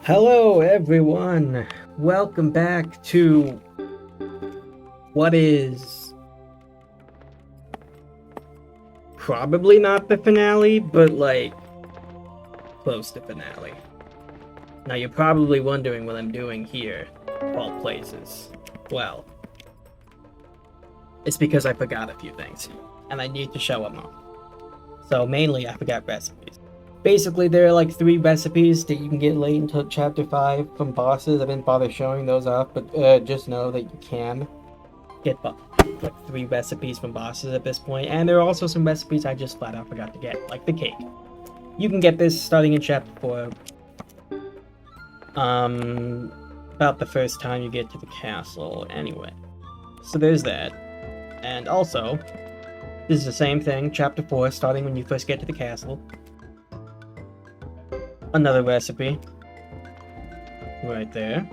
Hello, everyone. Welcome back to what is probably not the finale, but like close to finale. Now, you're probably wondering what I'm doing here, of all places. Well, it's because I forgot a few things, and I need to show them off. So, mainly, I forgot recipes. Basically, there are like 3 recipes that you can get late into Chapter 5 from bosses. I didn't bother showing those off, but just know that you can get like 3 recipes from bosses at this point. And there are also some recipes I just flat out forgot to get, like the cake. You can get this starting in Chapter 4. About the first time you get to the castle, anyway. So there's that. And also, this is the same thing, Chapter 4, starting when you first get to the castle. Another recipe. Right there.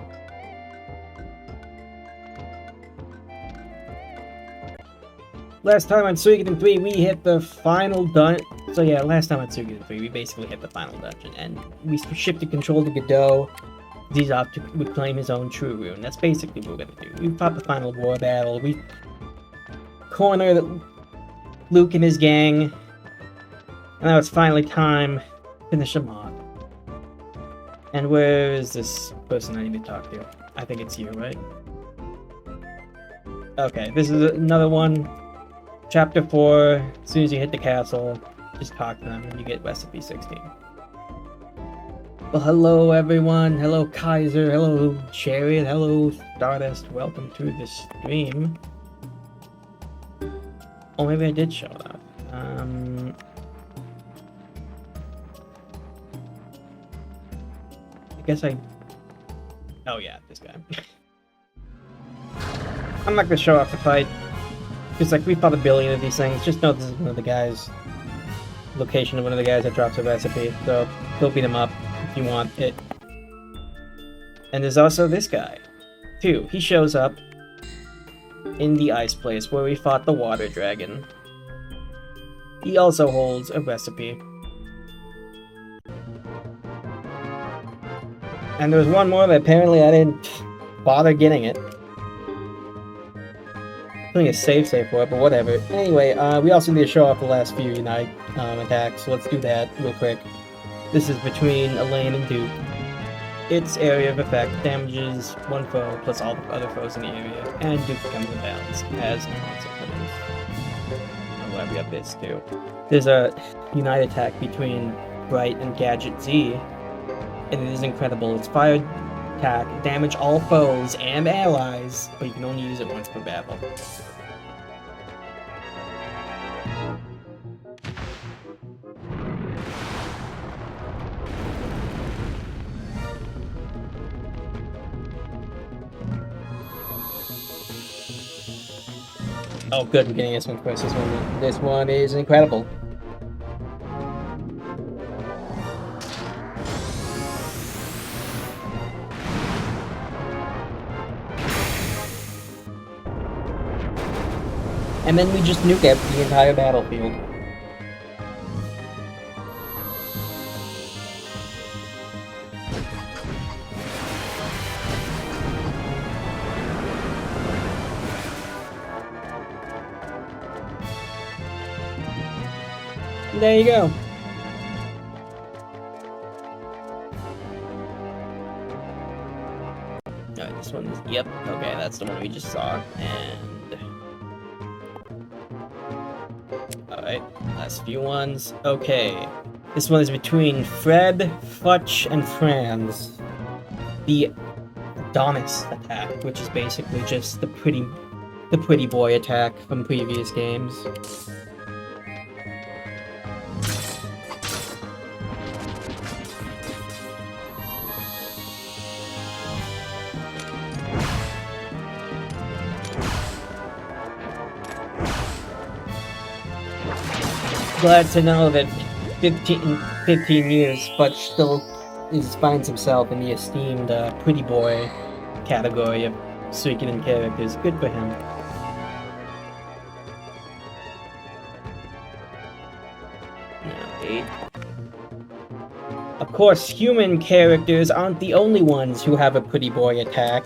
Last time on Suikoden 3, we hit the final dungeon. So yeah, last time on Suikoden 3, we basically hit the final dungeon. And we shifted control to Godot. He's off to reclaim his own true rune. That's basically what we're gonna do. We fought the final war battle. We cornered Luke and his gang. And now it's finally time to finish him off. And where is this person I need to talk to? I think it's you, right? Okay, this is another one. Chapter 4, as soon as you hit the castle, just talk to them and you get recipe 16. Well, hello everyone. Hello Kaiser. Hello Chariot. Hello Stardust. Welcome to the stream. Oh, maybe I did show that. I guess I... Oh yeah, this guy. I'm not gonna show off the fight. Because like, we fought a billion of these things. Just know this is one of the guys. Location of one of the guys that drops a recipe. So, go beat him up if you want it. And there's also this guy, too. He shows up in the ice place where we fought the water dragon. He also holds a recipe. And there was one more that apparently I didn't bother getting it. Putting a save for it, but whatever. Anyway, we also need to show off the last few Unite attacks, so let's do that real quick. This is between Elaine and Duke. Its area of effect damages one foe plus all the other foes in the area, and Duke becomes imbalanced as a consequence. I'm glad we have this too. There's a Unite attack between Bright and Gadget Z, and it is incredible. Its fire attack damage all foes and allies, but you can only use it once per battle. Oh good, we're getting this one first. This one is incredible. And then we just nuke the entire battlefield. And there you go. Alright, this one is... Yep, okay, that's the one we just saw. And... Alright, last few ones. Okay. This one is between Fred, Futch, and Franz. The Adonis attack, which is basically just the pretty boy attack from previous games. Glad to know that 15 years, Futch still finds himself in the esteemed pretty boy category of Suikoden characters. Good for him. Now, 8. course, human characters aren't the only ones who have a pretty boy attack.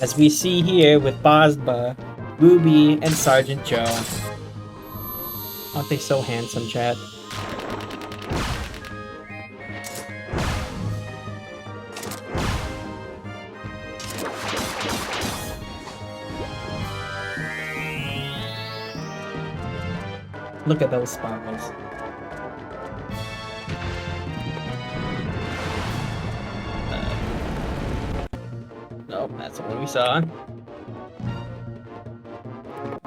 As we see here with Bozba, Ruby, and Sergeant Joe. Aren't they so handsome, chat? Look at those sparkles. Nope, that's the one we saw.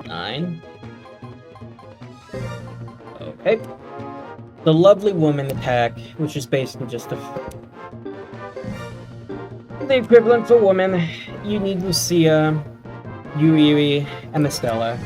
9. Okay. The lovely woman attack, which is basically just the equivalent for women. You need Lucia, Yuri, and Estella.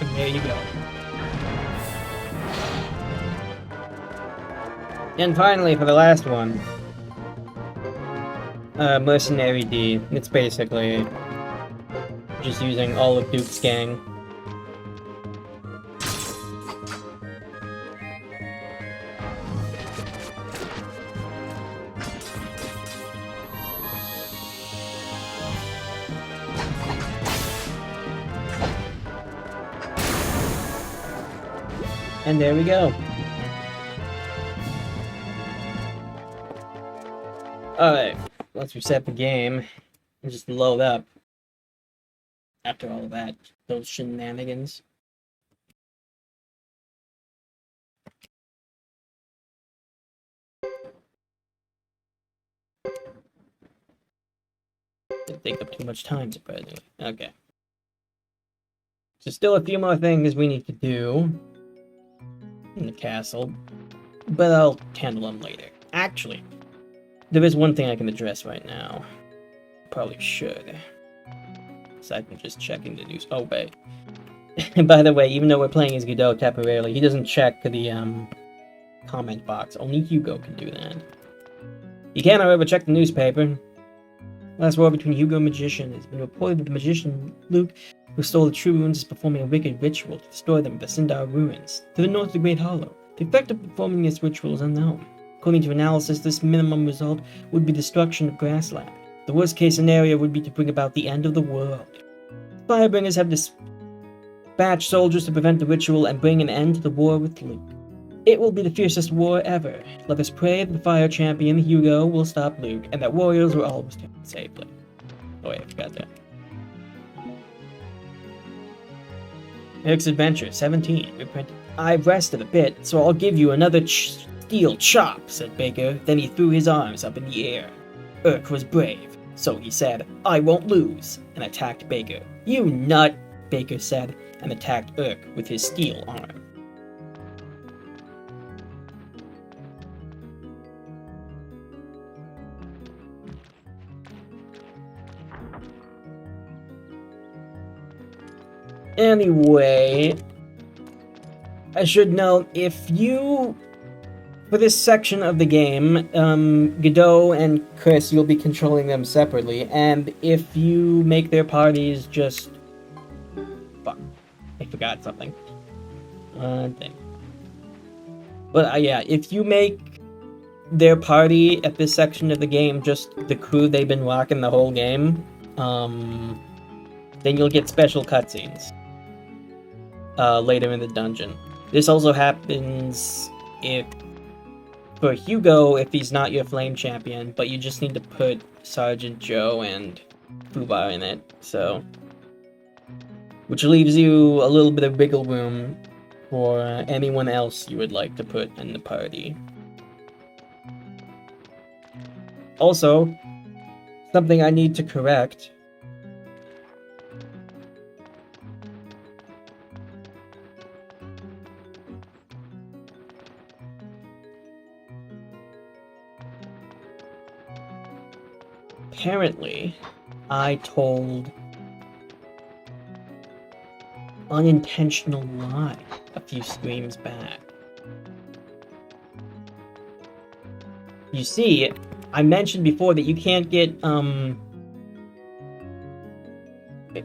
And there you go. And finally, for the last one, Mercenary D. It's basically just using all of Duke's gang. And there we go. Alright, let's reset the game and just load up after all of that, those shenanigans. Didn't take up too much time, surprisingly. Okay. So still a few more things we need to do in the castle, but I'll handle them later. Actually, there is one thing I can address right now. Probably should. Aside from just checking the news. Oh, wait. By the way, even though we're playing as Godot temporarily, he doesn't check the comment box. Only Hugo can do that. You can, however, check the newspaper. Last war between Hugo and Magician. It has been reported that the magician, Luke, who stole the true runes, is performing a wicked ritual to destroy them at the Sindar ruins, to the north of the Great Hollow. The effect of performing this ritual is unknown. According to analysis, this minimum result would be destruction of grassland. The worst case scenario would be to bring about the end of the world. Firebringers have dispatched soldiers to prevent the ritual and bring an end to the war with Luke. It will be the fiercest war ever. Let us pray that the fire champion, Hugo, will stop Luke, and that warriors will always return safely. Oh wait, I forgot that. Eric's Adventure, 17. Reprinted. I've rested a bit, so I'll give you another steel chop, said Baker. Then he threw his arms up in the air. Urk was brave, so he said, I won't lose, and attacked Baker. You nut, Baker said, and attacked Urk with his steel arm. Anyway, I should note, if you, for this section of the game, Godot and Chris, you'll be controlling them separately, and if you make their parties just... Fuck, I forgot something. Thing. But yeah, if you make their party at this section of the game just the crew they've been rocking the whole game, then you'll get special cutscenes later in the dungeon. This also happens for Hugo if he's not your flame champion, but you just need to put Sergeant Joe and Fubar in it, so... Which leaves you a little bit of wiggle room for anyone else you would like to put in the party. Also, something I need to correct. apparently, I told unintentional lie a few streams back. You see, I mentioned before that you can't get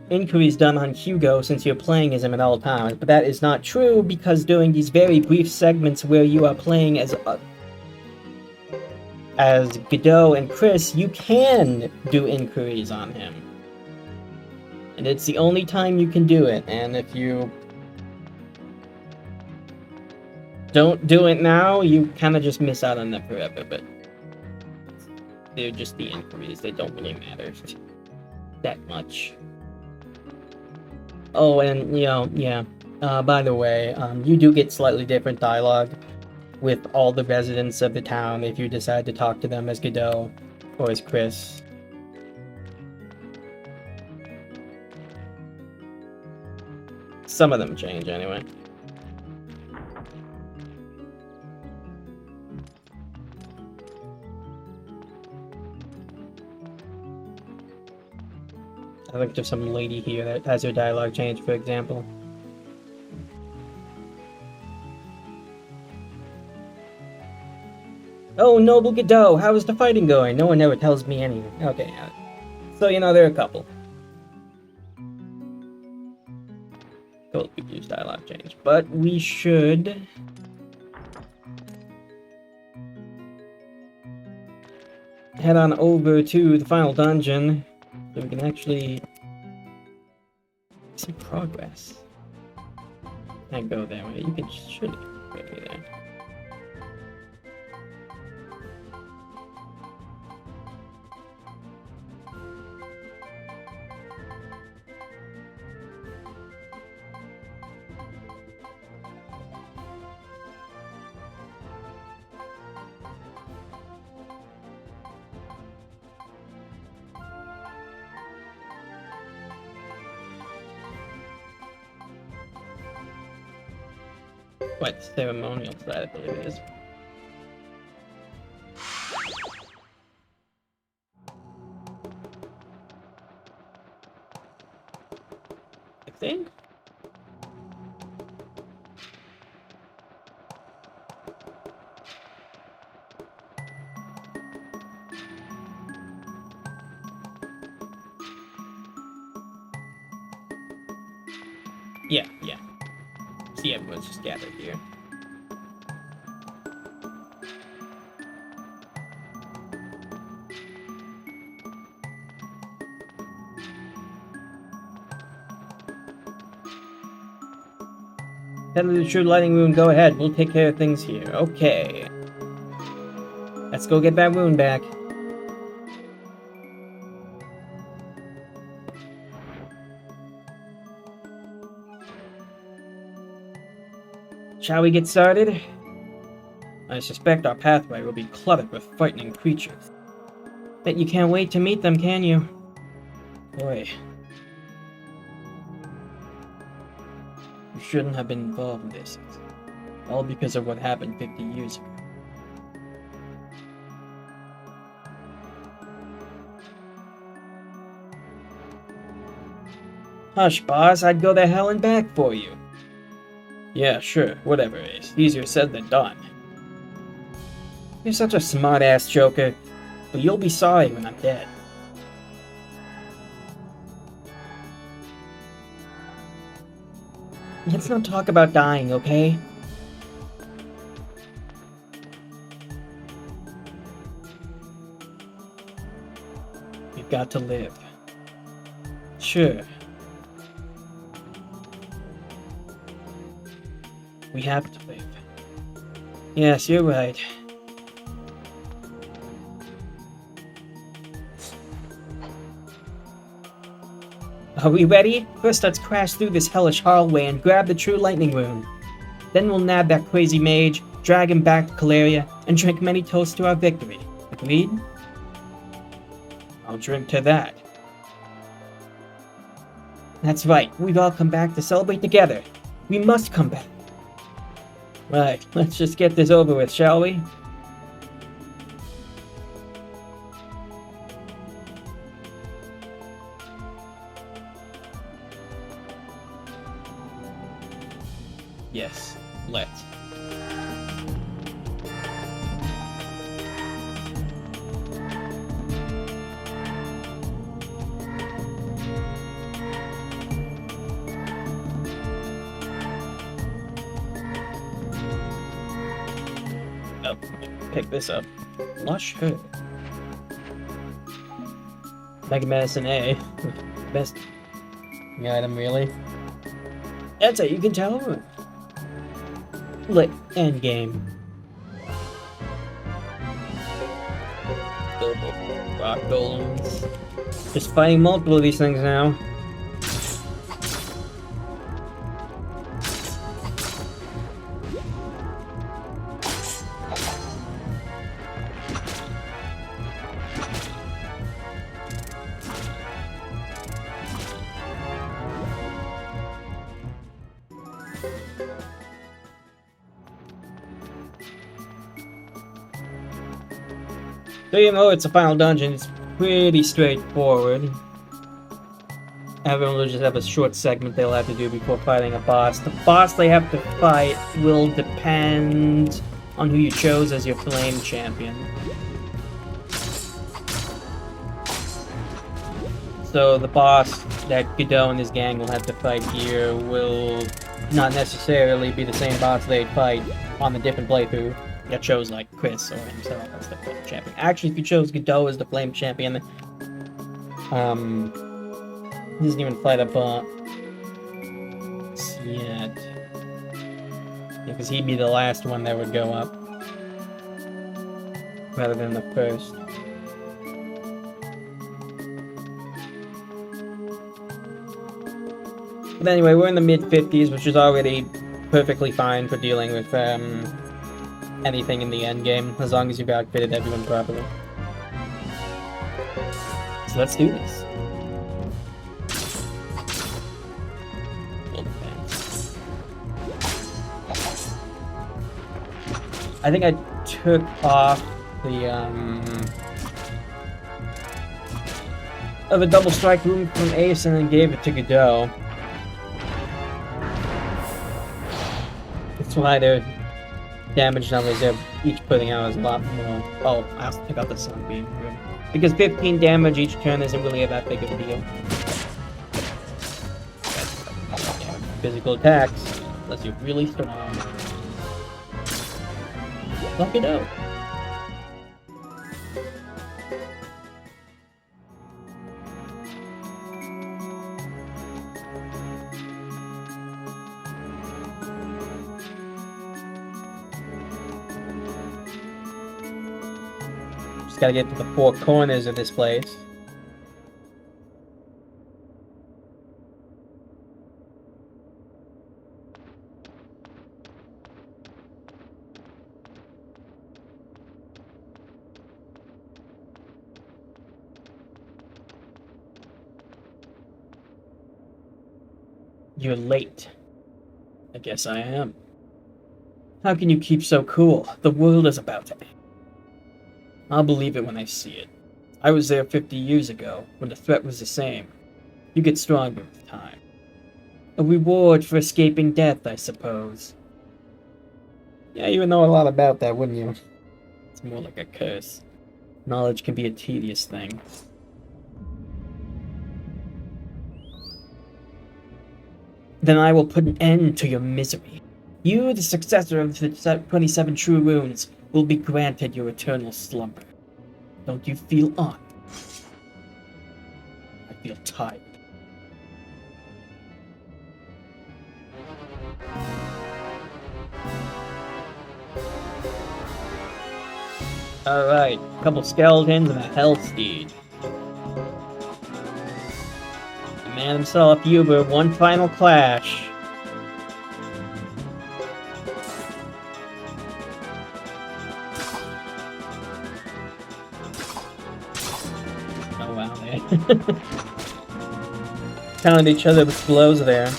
inquiries done on Hugo since you're playing as him at all times, but that is not true because during these very brief segments where you are playing as Godot and Chris, you can do inquiries on him. And it's the only time you can do it, and if you don't do it now, you kind of just miss out on that forever, but they're just the inquiries, they don't really matter that much. Oh, and, by the way, you do get slightly different dialogue with all the residents of the town if you decide to talk to them as Godot or as Chris. Some of them change, anyway. I think there's some lady here that has her dialogue changed, for example. Oh, noble Godot, how is the fighting going? No one ever tells me anything. Okay, so, there are a couple. Totally could use dialogue change, but we should head on over to the final dungeon so we can actually see progress. Can't go there, right? You should go there. What ceremonial side, I believe it is. I think? Yeah. See, everyone's just gathered here. Head to the true lighting room, go ahead. We'll take care of things here. Okay. Let's go get that rune back. Shall we get started? I suspect our pathway will be cluttered with frightening creatures. Bet you can't wait to meet them, can you? Boy. You shouldn't have been involved in this. All because of what happened 50 years ago. Hush, boss, I'd go to hell and back for you. Yeah, sure, whatever, Ace. Easier said than done. You're such a smart-ass joker, but you'll be sorry when I'm dead. Let's not talk about dying, okay? We've got to live. Sure. We have to live. Yes, you're right. Are we ready? First, let's crash through this hellish hallway and grab the true lightning rune. Then we'll nab that crazy mage, drag him back to Caleria, and drink many toasts to our victory. Agreed? I'll drink to that. That's right. We've all come back to celebrate together. We must come back. Right, let's just get this over with, shall we? Yes, let's. Oh, pick this up. Lush Herb. Mega Medicine A. Best item, really. That's it, you can tell. Lit endgame. Rock golems. Just fighting multiple of these things now. So even though it's a final dungeon, it's pretty straightforward. Everyone will just have a short segment they'll have to do before fighting a boss. The boss they have to fight will depend on who you chose as your flame champion. So the boss that Godot and his gang will have to fight here will not necessarily be the same boss they'd fight on the different playthrough that chose like Chris or himself as the flame champion. Actually, if you chose Godot as the flame champion, he doesn't even fight a boss yet. Because he'd be the last one that would go up rather than the first. But anyway, we're in the mid-50s, which is already perfectly fine for dealing with anything in the endgame, as long as you've outfitted everyone properly. So let's do this. I think I took off the double strike room from Ace and then gave it to Godot. That's why their damage numbers they're each putting out is a lot more. Oh, I also took out the sunbeam. Because 15 damage each turn isn't really that big of a deal. Physical attacks, unless you're really strong. Lock it out. Just gotta get to the four corners of this place. You're late. I guess I am. How can you keep so cool? The world is about to end. I'll believe it when I see it. I was there 50 years ago, when the threat was the same. You get stronger with time. A reward for escaping death, I suppose. Yeah, you would know a lot about that, wouldn't you? It's more like a curse. Knowledge can be a tedious thing. Then I will put an end to your misery. You, the successor of the 27 true runes, will be granted your eternal slumber. Don't you feel on? I feel tired. Alright, a couple skeletons and a hell steed. The man himself, Uber, one final clash. Oh wow, they pounded each other with blows there.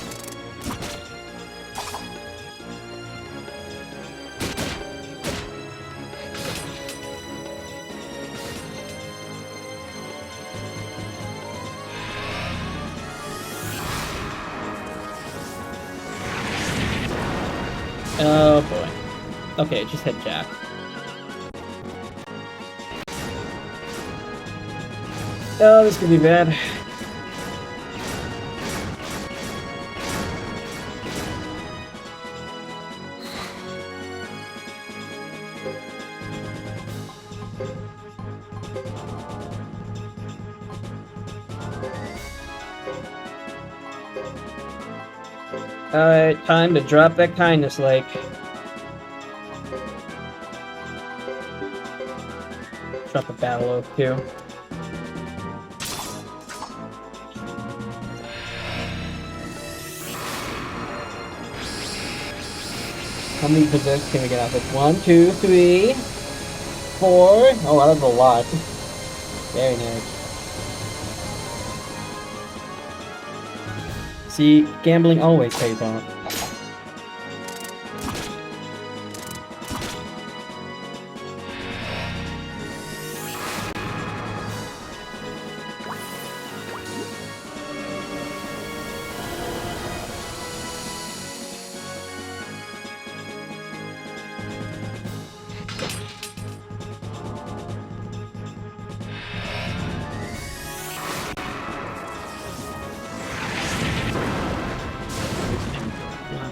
Oh boy. Okay, just hit Jack. Oh, this could be bad. Alright, time to drop that kindness lake. Drop a battle oath too. How many berserks can we get out of it? 1, 2, 3, 4. Oh, that was a lot. Very nice. See, gambling always pays off.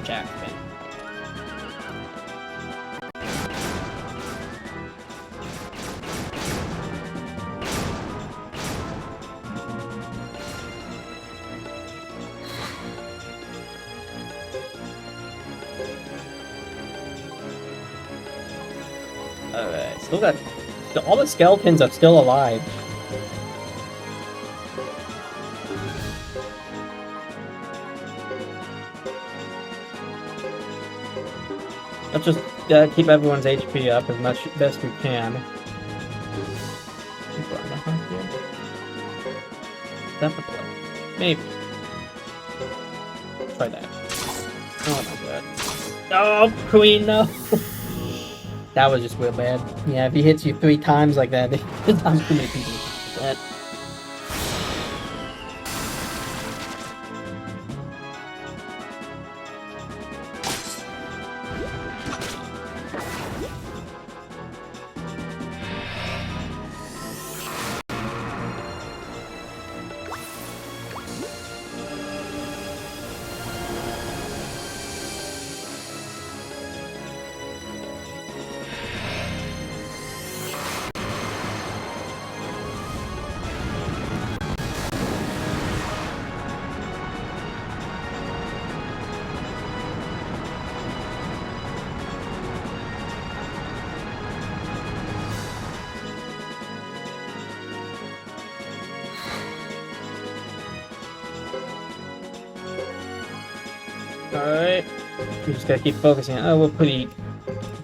Jack spin. Alright, still got... all the skeletons are still alive. Let's just keep everyone's HP up as much best we can. That's the play. Maybe. Try that. Oh my god. Oh, Queen, no! That was just real bad. Yeah, if he hits you 3 times like that, there's not too many people to that. Alright. We just gotta keep focusing. Oh, we're pretty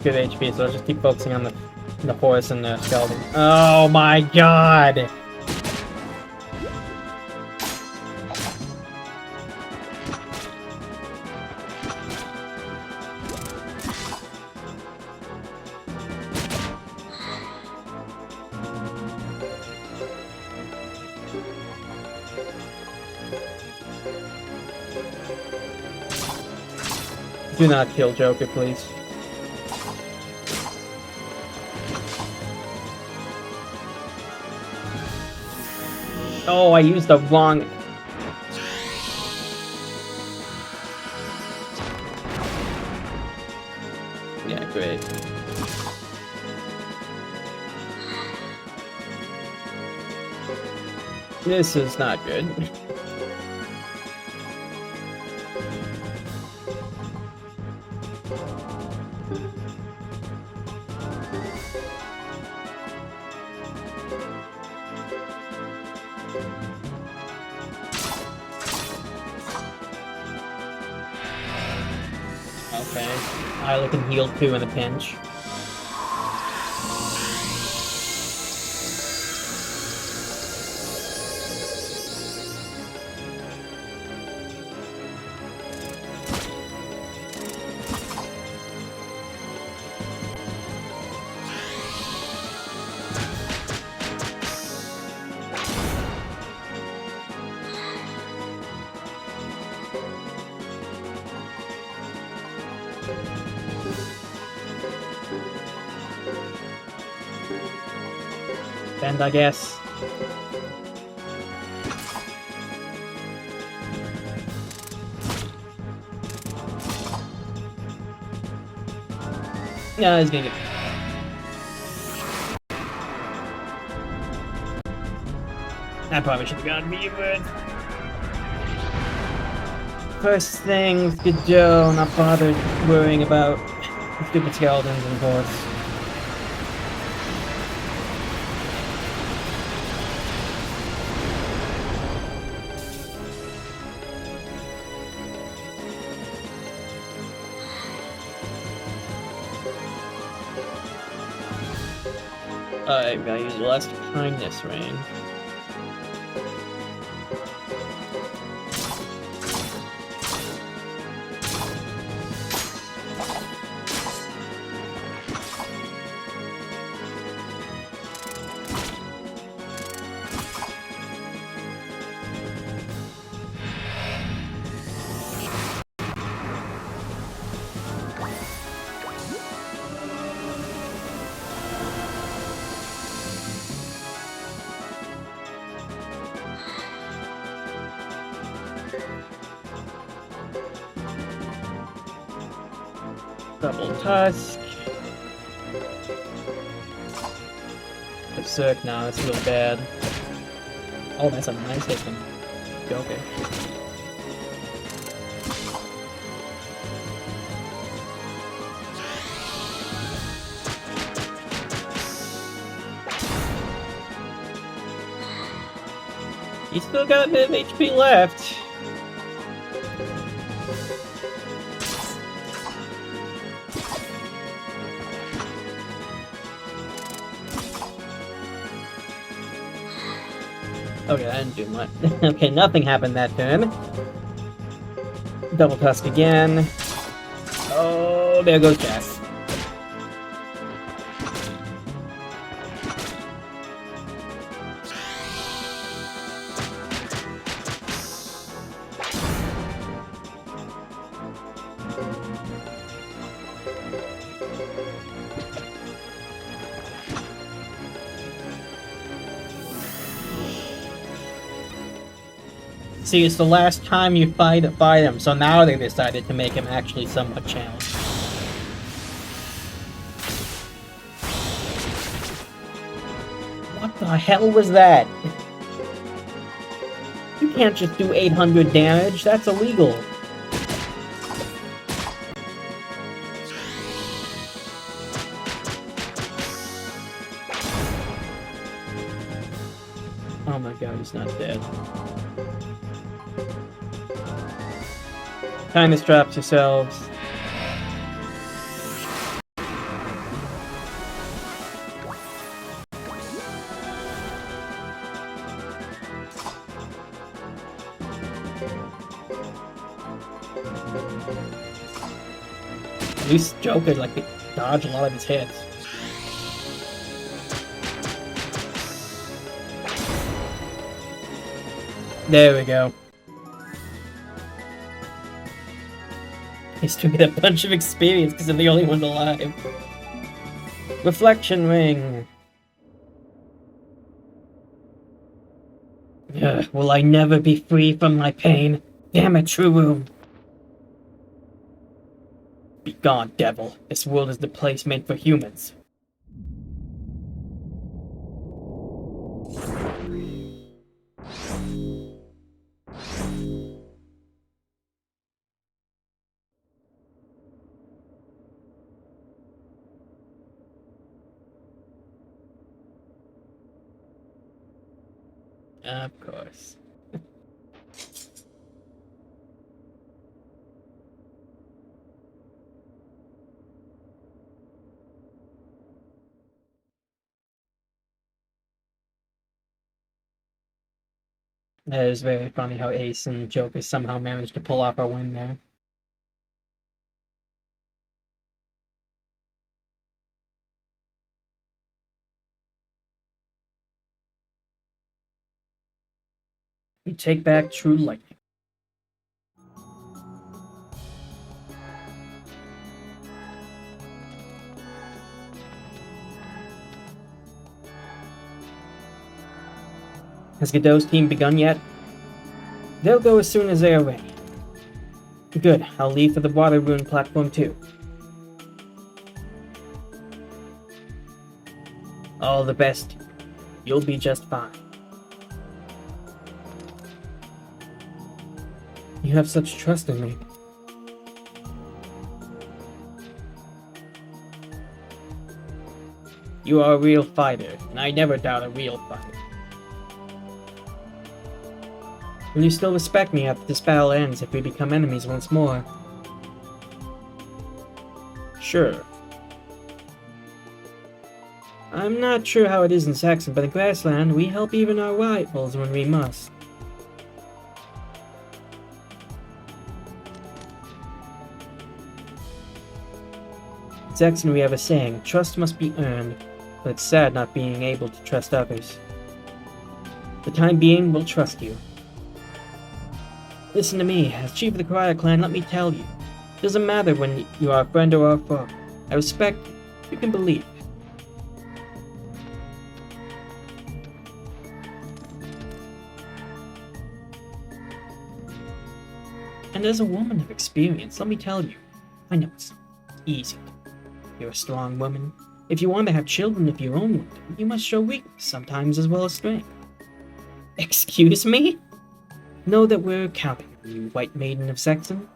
good HP, so let's just keep focusing on the horse and the skeleton. Oh my god! Do not kill Joker, please. Oh, I used the wrong... Yeah, great. This is not good. Okay. Isla can heal too in a pinch. defend, I guess. Yeah, he's gonna get... I probably should have gone Beaver. First things, good Joe, not bothered worrying about the stupid skeletons, of course. Alright, gotta use less kindness rain. Double Tusk. Berserk, now that's real bad. Oh, that's a nice hit from Joker. He's still got a bit of HP left. Okay, that didn't do much. Okay, nothing happened that turn. Double Tusk again. Oh, there goes Jack. See, it's the last time you fight him, so now they decided to make him actually somewhat challenged. What the hell was that? You can't just do 800 damage, that's illegal. Oh my god, he's not dead. Kindness drops yourselves. At least Joker like dodge a lot of his hits. There we go. He still get a bunch of experience because I'm the only one alive. Reflection ring. Ugh, will I never be free from my pain? Damn it, True Room. Be gone, devil. This world is the place meant for humans. Of course. That is very funny how Ace and Joker somehow managed to pull off a win there. You take back True Lightning. Has Godot's team begun yet? They'll go as soon as they are ready. Good, I'll leave for the water rune platform too. All the best. You'll be just fine. You have such trust in me. You are a real fighter, and I never doubt a real fighter. Will you still respect me after this battle ends if we become enemies once more? Sure. I'm not sure how it is in Saxon, but in Grassland, we help even our rivals when we must. In Saxon, we have a saying, trust must be earned, but it's sad not being able to trust others. For the time being, we'll trust you. Listen to me, as chief of the Karaya clan, let me tell you. It doesn't matter when you are a friend or a foe. I respect you. You can believe. And as a woman of experience, let me tell you, I know it's easy. You're a strong woman. If you want to have children of your own, you must show weakness sometimes as well as strength. Excuse me? Know that we're counting on you, White Maiden of Saxon.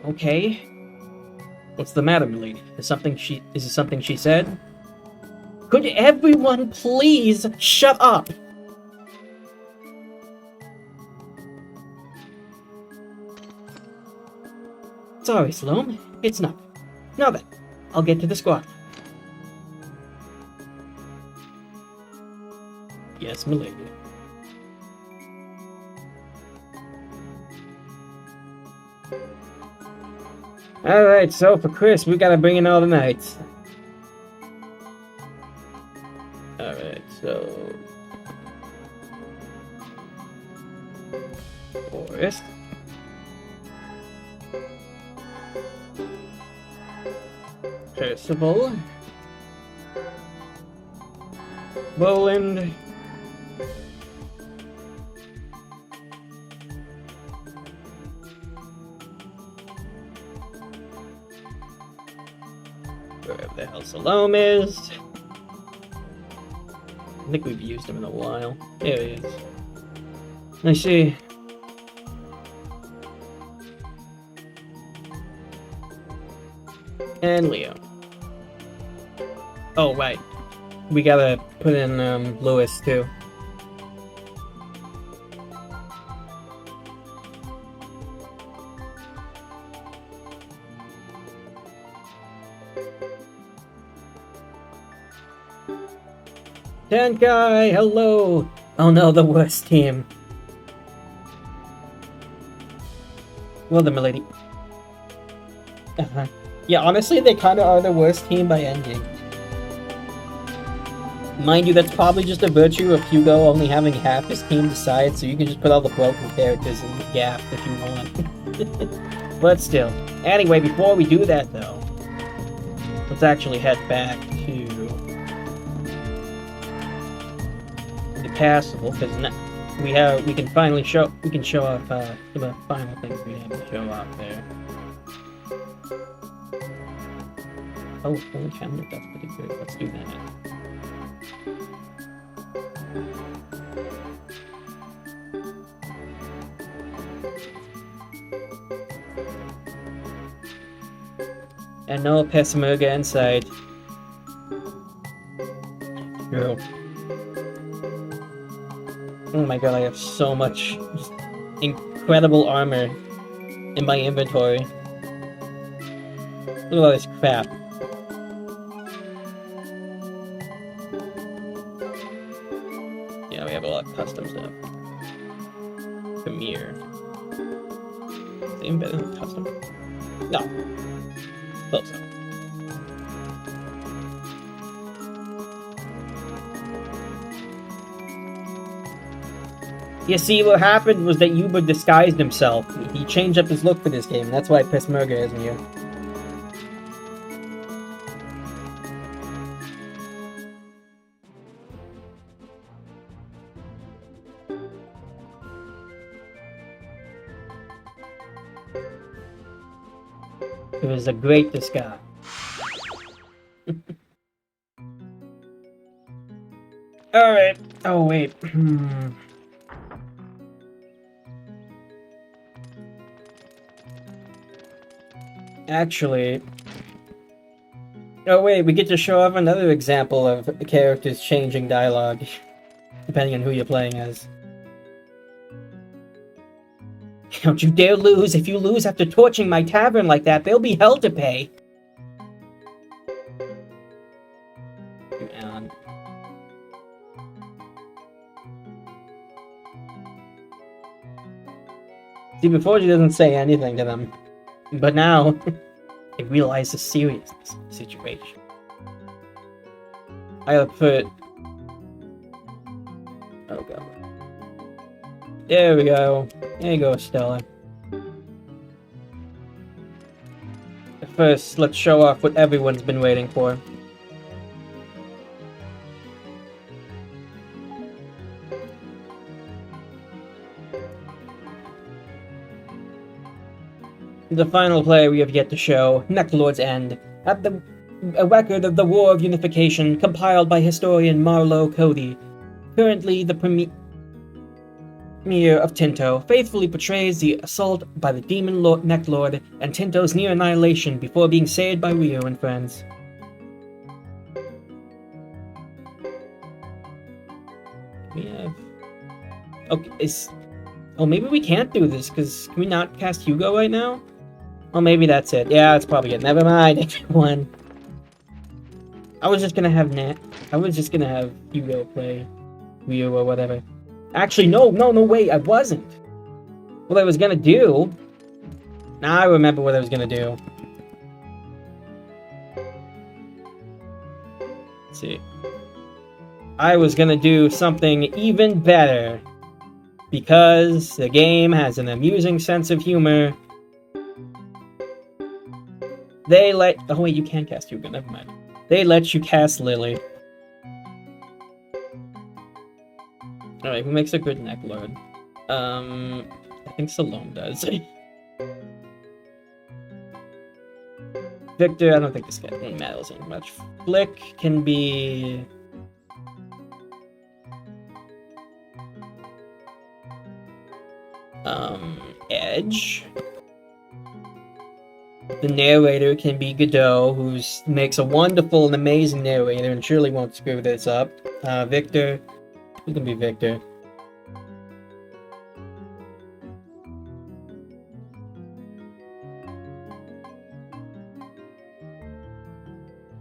Okay. What's the matter, milady? Is it something she said? Could everyone please shut up? Sorry, Salome. It's nothing. Now then, I'll get to the squad. Yes, milady. Alright, so for Chris, we gotta bring in all the knights. Alright, so... Forest. Percival. Roland. Wherever the hell Salome is. I think we've used him in a while. There he is. I see. And Leo. Oh, right. We gotta put in Lewis too. Tenkai, hello! Oh no, the worst team. Well then, milady. Yeah, honestly, they kinda are the worst team by ending. Mind you, that's probably just a virtue of Hugo only having half his team decide, so you can just put all the broken characters in the gap if you want. But still. Anyway, before we do that though, let's actually head back to the castle, because we can finally show off the final things we have to show off there. Oh, full encounter, that's pretty good. Let's do that. And no Peshmerga inside. True. Oh my god, I have so much just incredible armor in my inventory. Look at all this crap. Yeah, we have a lot of custom stuff. Premiere. Is it even better than custom? No. Close enough. You see, what happened was that Yuba disguised himself. He changed up his look for this game, and that's why Peshmerga isn't here. It was a great disguise. Alright. Oh, wait. Actually... Oh, wait, we get to show off another example of characters changing dialogue, depending on who you're playing as. Don't you dare lose! If you lose after torching my tavern like that, there'll be hell to pay! Man. See, before she doesn't say anything to them, but now, I realize the seriousness of the situation. I'll put... Oh god. There we go. There you go, Stella. First, let's show off what everyone's been waiting for. The final play we have yet to show, Necklord's End, a record of the War of Unification compiled by historian Marlowe Cody. Currently, the premier of Tinto faithfully portrays the assault by the demon Necklord and Tinto's near annihilation before being saved by Rio and friends. We have... Okay, oh, maybe we can't do this, because can we not cast Hugo right now? Oh, maybe that's it. Yeah, that's probably it. Never mind, everyone. I was just gonna have Hugo play Rio or whatever. Actually, no, wait, I wasn't. What I was gonna do... Now I remember what I was gonna do. Let's see. I was gonna do something even better. Because the game has an amusing sense of humor. They let... Oh wait, you can cast Hugo, never mind. They let you cast Lily. Alright, who makes a good Necklord? I think Salome does. Victor, I don't think this guy matters any much. Flick can be... Edge. The narrator can be Godot, who makes a wonderful and amazing narrator and surely won't screw this up. Victor. Who can be Victor?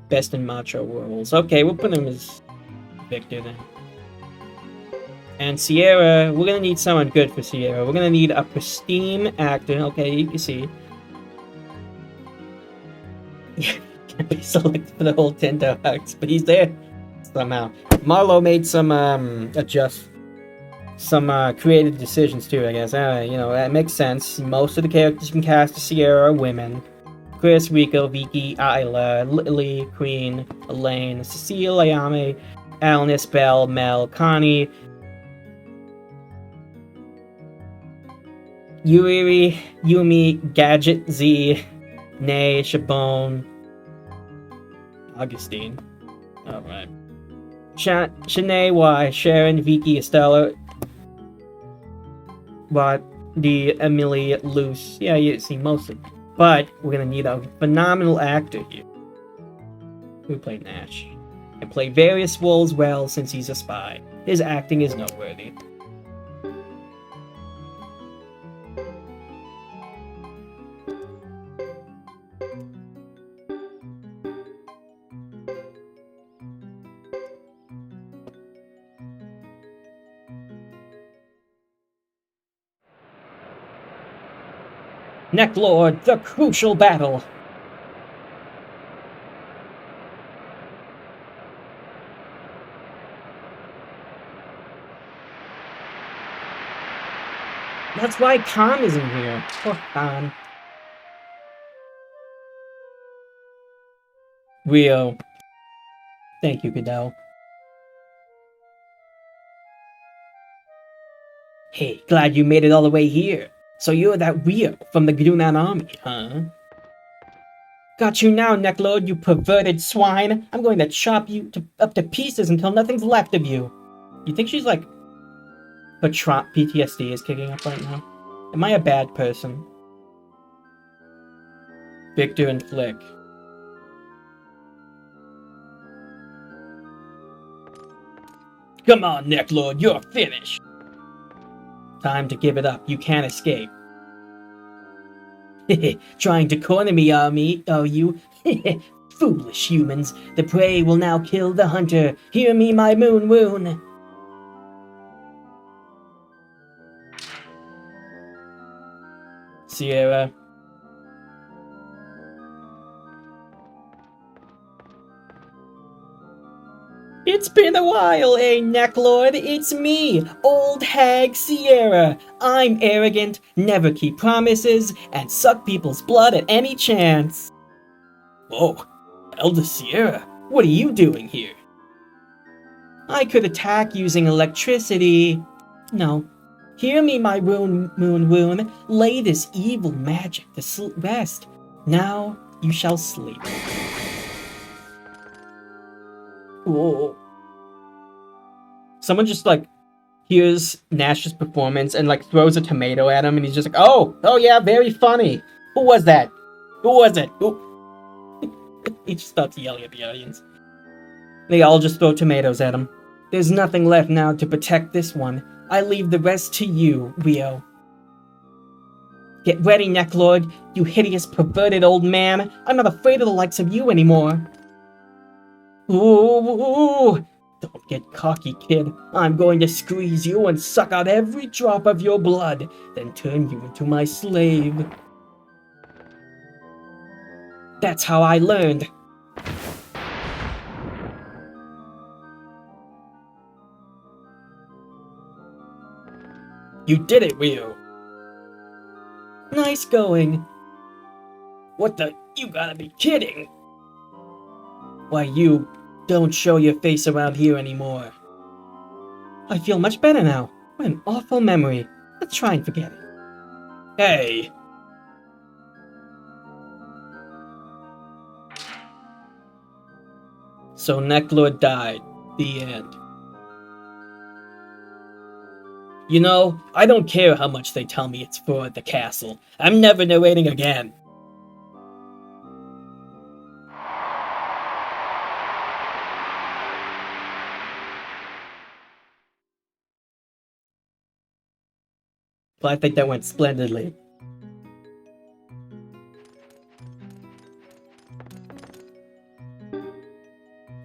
Best in macho roles. Okay, we'll put him as Victor then. And Sierra, we're gonna need someone good for Sierra. We're gonna need a pristine actor. Okay, you can see. Can't be selected for the whole Tinto acts, but he's there somehow. Marlowe made some creative decisions too, I guess. You know, that makes sense. Most of the characters you can cast as Sierra are women. Chris, Rico, Vicky, Isla, Lily, Queen, Elaine, Cecile, Ayame, Alanis, Belle, Mel, Connie, Yuri, Yumi, Gadget, Z, Nay, Shabone, Augustine. Alright. Shanae, Y, Sharon, Vicky, Estella, What, the Emily, Luce. Yeah, you see most of them. But we're gonna need a phenomenal actor here. Who played Nash? And play various roles well since he's a spy. His acting is noteworthy. Necklord, the crucial battle! That's why Khan isn't here. Poor Khan. Rio. Thank you, Goodell. Hey, glad you made it all the way here. So you're that Rio from the Gunan army, huh? Got you now, Necklord, you perverted swine. I'm going to chop you up to pieces until nothing's left of you. You think she's like... Her PTSD is kicking up right now? Am I a bad person? Victor and Flick. Come on, Necklord, you're finished. Time to give it up. You can't escape. Trying to corner me, are you? Foolish humans. The prey will now kill the hunter. Hear me, my moon woon. Sierra. It's been a while, Necklord? It's me, Old Hag Sierra. I'm arrogant, never keep promises, and suck people's blood at any chance. Whoa, Elder Sierra, what are you doing here? I could attack using electricity. No. Hear me, my moon woon. Lay this evil magic to rest. Now you shall sleep. Whoa. Someone just like hears Nash's performance and like throws a tomato at him, and he's just like, oh yeah, very funny. Who was that? Who was it? He just starts yelling at the audience. They all just throw tomatoes at him. There's nothing left now to protect this one. I leave the rest to you, Rio. Get ready, Necklord, you hideous, perverted old man. I'm not afraid of the likes of you anymore. Ooh, don't get cocky, kid. I'm going to squeeze you and suck out every drop of your blood, then turn you into my slave. That's how I learned. You did it, Rio. Nice going. What the? You gotta be kidding. Why, you don't show your face around here anymore. I feel much better now. What an awful memory. Let's try and forget it. Hey! So Necklord died. The end. You know, I don't care how much they tell me it's for the castle. I'm never narrating again. But I think that went splendidly.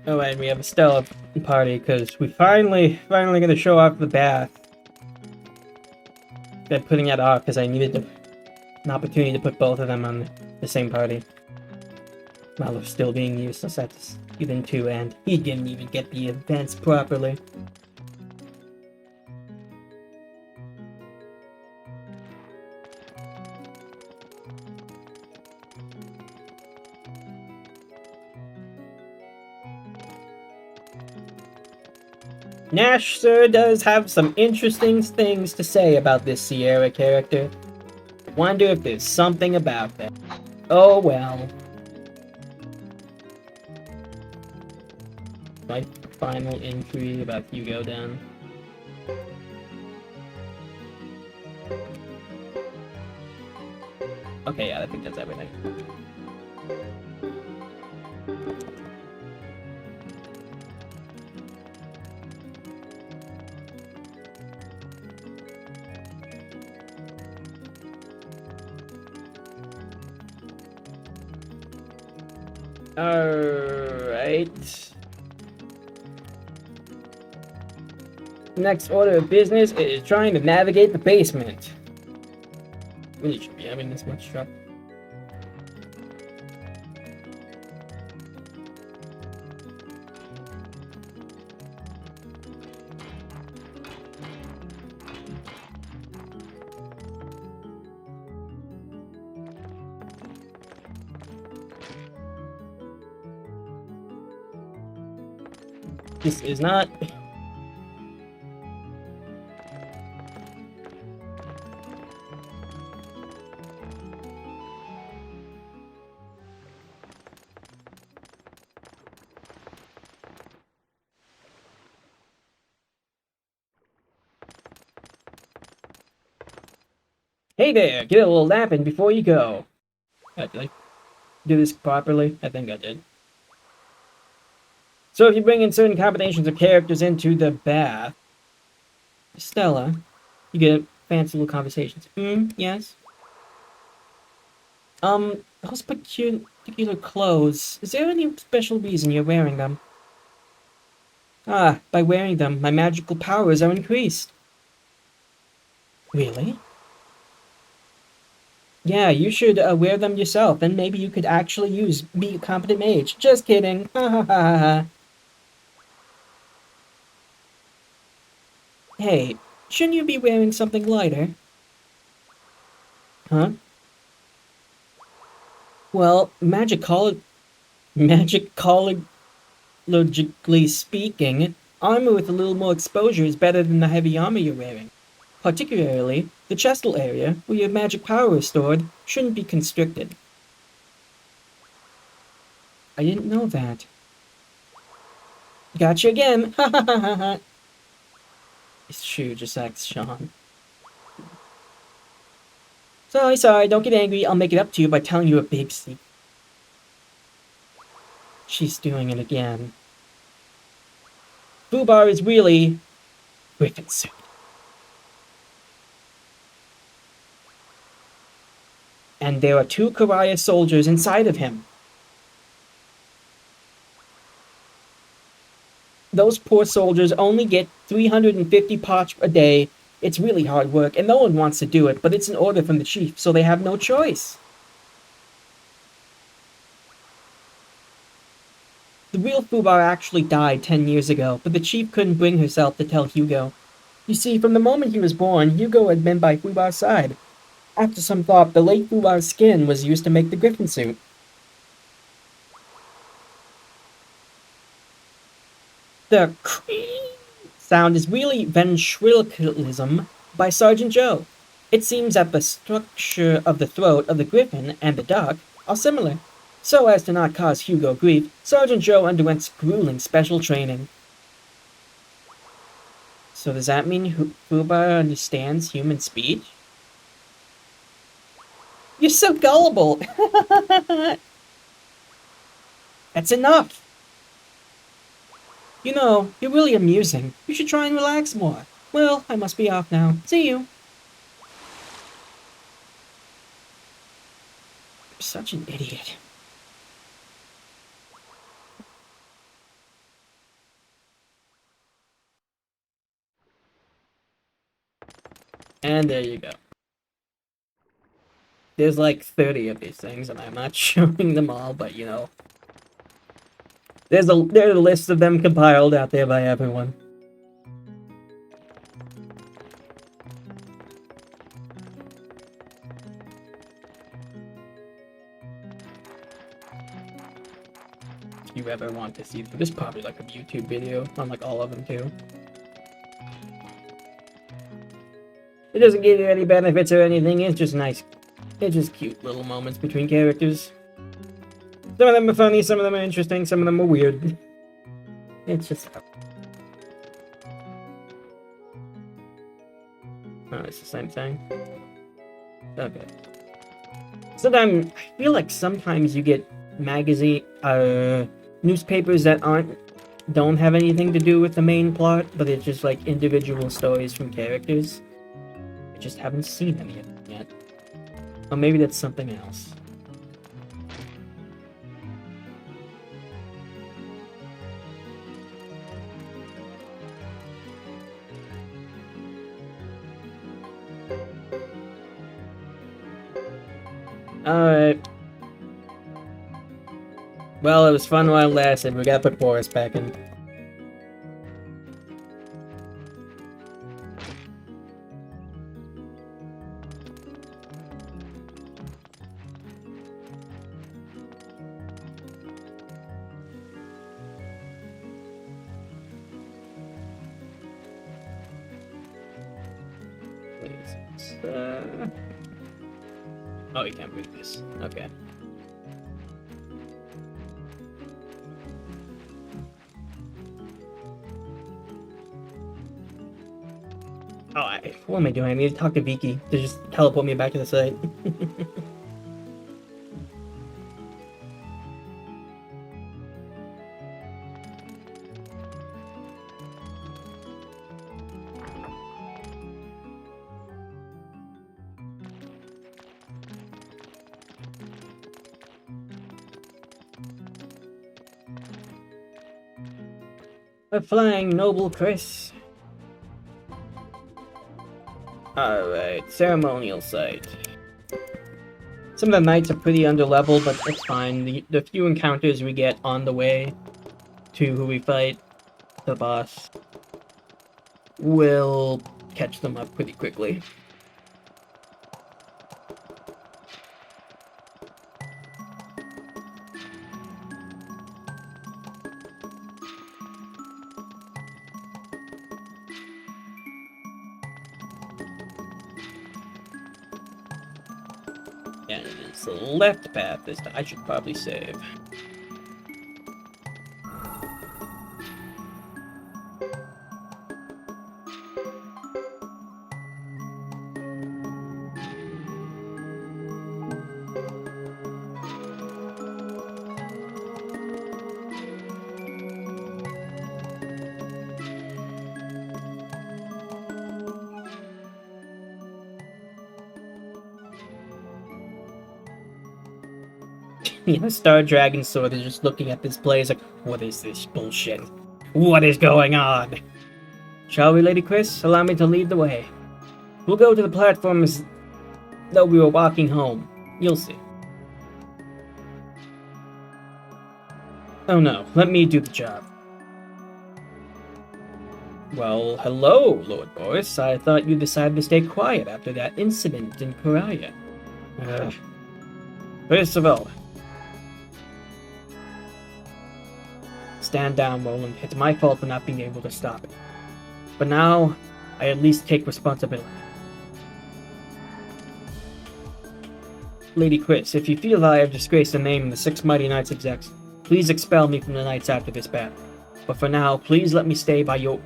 Alright, we have a stellar party, because we finally gonna show off the bath. Been putting that off because I needed an opportunity to put both of them on the same party. While they're still being useless at season 2, and he didn't even get the events properly. Nash, sir, does have some interesting things to say about this Sierra character. Wonder if there's something about that. Oh well. My final entry about Hugo done. Okay, yeah, I think that's everything. Alright. Next order of business is trying to navigate the basement. Really should be having this much trouble. This is not... Hey there, get a little nap in before you go. Did I do this properly? I think I did. So if you bring in certain combinations of characters into the bath, Stella, you get fancy little conversations. Yes? Those particular clothes, is there any special reason you're wearing them? Ah, by wearing them, my magical powers are increased. Really? Yeah, you should wear them yourself, and maybe you could actually be a competent mage. Just kidding. Ha ha ha ha. Hey, shouldn't you be wearing something lighter? Huh? Well, magicalogically speaking, armor with a little more exposure is better than the heavy armor you're wearing. Particularly, the chestal area, where your magic power is stored, shouldn't be constricted. I didn't know that. Gotcha again! Ha ha ha ha ha! It's true, just acts Sean. Sorry, don't get angry. I'll make it up to you by telling you a big secret. She's doing it again. Fubar is really Griffin suit. And there are 2 Karaya soldiers inside of him. Those poor soldiers only get 350 pots a day. It's really hard work, and no one wants to do it, but it's an order from the chief, so they have no choice. The real Fubar actually died 10 years ago, but the chief couldn't bring herself to tell Hugo. You see, from the moment he was born, Hugo had been by Fubar's side. After some thought, the late Fubar's skin was used to make the Griffin suit. The sound is really ventriloquism by Sergeant Joe. It seems that the structure of the throat of the griffin and the duck are similar. So as to not cause Hugo grief, Sergeant Joe underwent grueling special training. So does that mean Fubar understands human speech? You're so gullible! That's enough! You know, you're really amusing. You should try and relax more. Well, I must be off now. See you. You're such an idiot. And there you go. There's like 30 of these things, and I'm not showing them all, but you know. There's a list of them compiled out there by everyone. If you ever want to see them, there's probably like a YouTube video on like all of them too. It doesn't give you any benefits or anything, it's just nice. It's just cute little moments between characters. Some of them are funny, some of them are interesting, some of them are weird. It's just... Oh, it's the same thing? Okay. Sometimes, I feel like sometimes you get newspapers that don't have anything to do with the main plot, but it's just like individual stories from characters. I just haven't seen any of them yet. Or maybe that's something else. Alright. Well, it was fun while it lasted. We gotta put Boris back in. this. Oh, you can't read this. Okay. Oh, what am I doing? I need to talk to Viki to just teleport me back to the site. A flying noble Chris. Alright, ceremonial site. Some of the knights are pretty underleveled, but it's fine. The few encounters we get on the way to who we fight, the boss, will catch them up pretty quickly. And it's the left path this time. I should probably save. Yeah, Star Dragon Sword is just looking at this place like, what is this bullshit? What is going on? Shall we, Lady Chris? Allow me to lead the way. We'll go to the platform as though we were walking home. You'll see. Oh no, let me do the job. Well, hello, Lord Boris. I thought you decided to stay quiet after that incident in Korea. First of all, stand down, Roland. It's my fault for not being able to stop it. But now, I at least take responsibility. Lady Chris, if you feel I have disgraced the name of the Six Mighty Knights execs, please expel me from the Knights after this battle. But for now, please let me stay by your...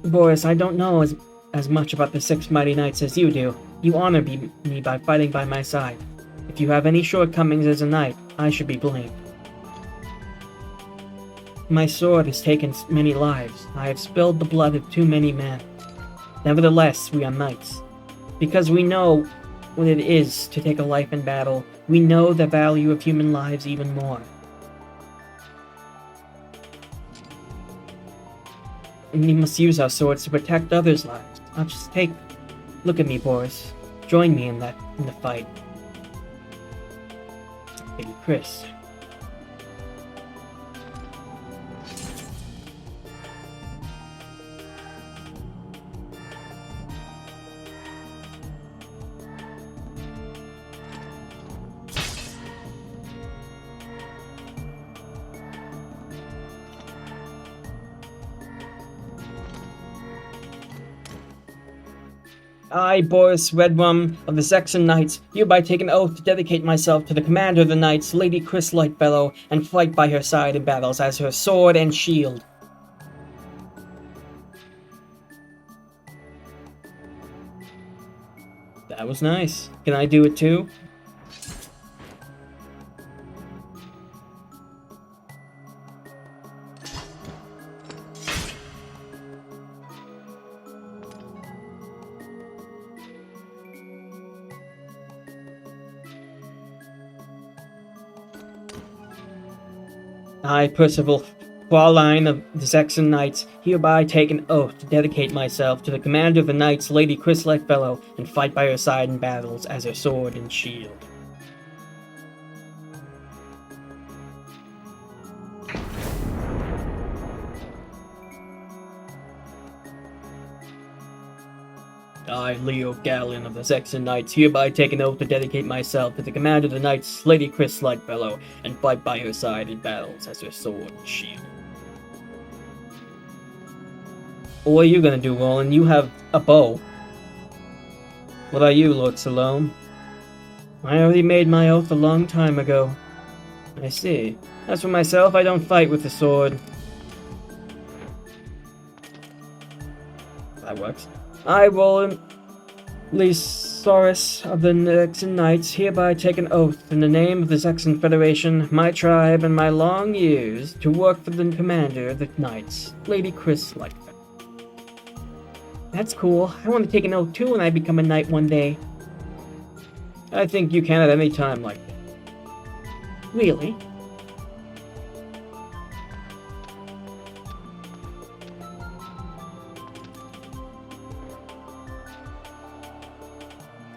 Boris, I don't know as much about the Six Mighty Knights as you do. You honor me by fighting by my side. If you have any shortcomings as a knight, I should be blamed. My sword has taken many lives. I have spilled the blood of too many men. Nevertheless, we are knights. Because we know what it is to take a life in battle, we know the value of human lives even more. And we must use our swords to protect others' lives, not just take them. Look at me, Boris. Join me in the fight. Lady Chris. I, Boris Redrum of the Saxon Knights, hereby take an oath to dedicate myself to the commander of the Knights, Lady Chris Lightfellow, and fight by her side in battles as her sword and shield. That was nice. Can I do it too? I, Percival Fraulein of the Saxon Knights, hereby take an oath to dedicate myself to the commander of the Knights, Lady Chris Lightfellow, and fight by her side in battles as her sword and shield. I, Leo Gallon of the Saxon Knights, hereby take an oath to dedicate myself to the commander of the Knights, Lady Chris Lightfellow, and fight by her side in battles as her sword and shield. What are you gonna do, Roland? You have a bow. What about you, Lord Salome? I already made my oath a long time ago. I see. As for myself, I don't fight with the sword. That works. I, Roland Lysaurus of the Nexan Knights, hereby take an oath in the name of the Zexan Federation, my tribe, and my long years to work for the commander of the Knights, Lady Chris Lightfoot. That's cool. I want to take an oath too when I become a knight one day. I think you can at any time like that. Really?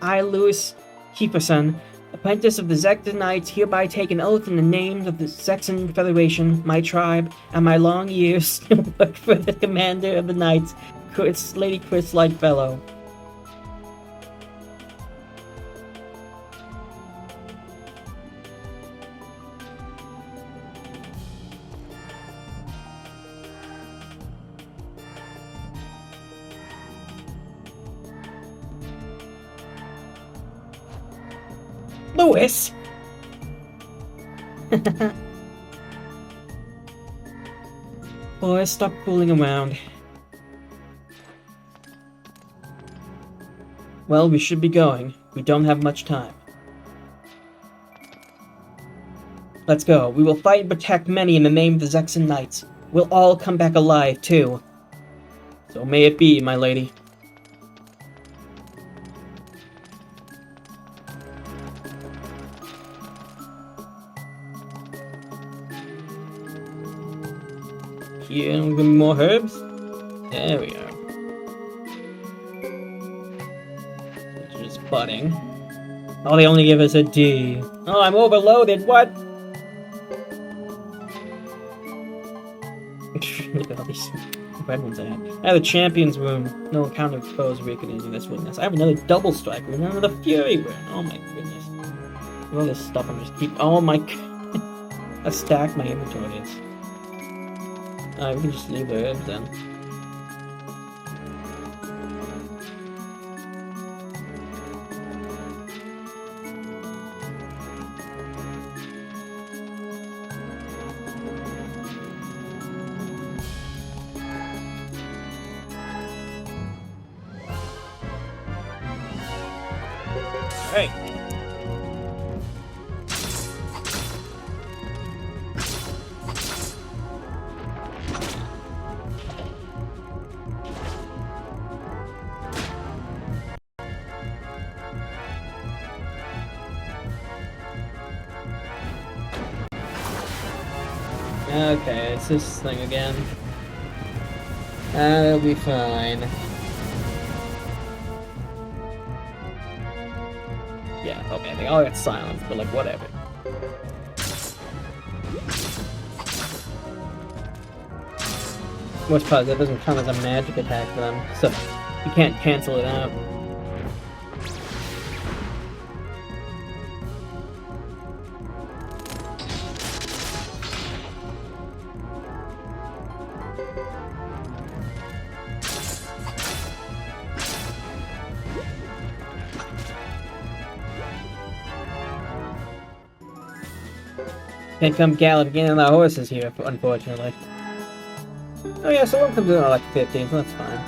I, Louis Kieferson, apprentice of the Zexan Knights, hereby take an oath in the name of the Zexan Federation, my tribe, and my long years to work for the commander of the Knights, Lady Chris Lightfellow. Louis! Boy, stop fooling around. Well, we should be going. We don't have much time. Let's go. We will fight and protect many in the name of the Zexan Knights. We'll all come back alive, too. So may it be, my lady. Here, more herbs. There we are. Just budding. Oh, they only give us a D. Oh, I'm overloaded. What? Look at all these red ones I have. I have a champion's wound. No encounter exposed weakness in this witness. I have another double strike with another fury wound. Oh my goodness. All this stuff I'm just keep. Oh my. I stacked my inventories. We can just leave the herbs then. Hey! Okay, it's this thing again. That'll be fine. Yeah, okay, they all got silenced, but like, whatever. Worst part is that doesn't count as a magic attack for them, so you can't cancel it out. Can't come galloping in our horses here, unfortunately. Oh yeah, so one comes in at like 15, so that's fine.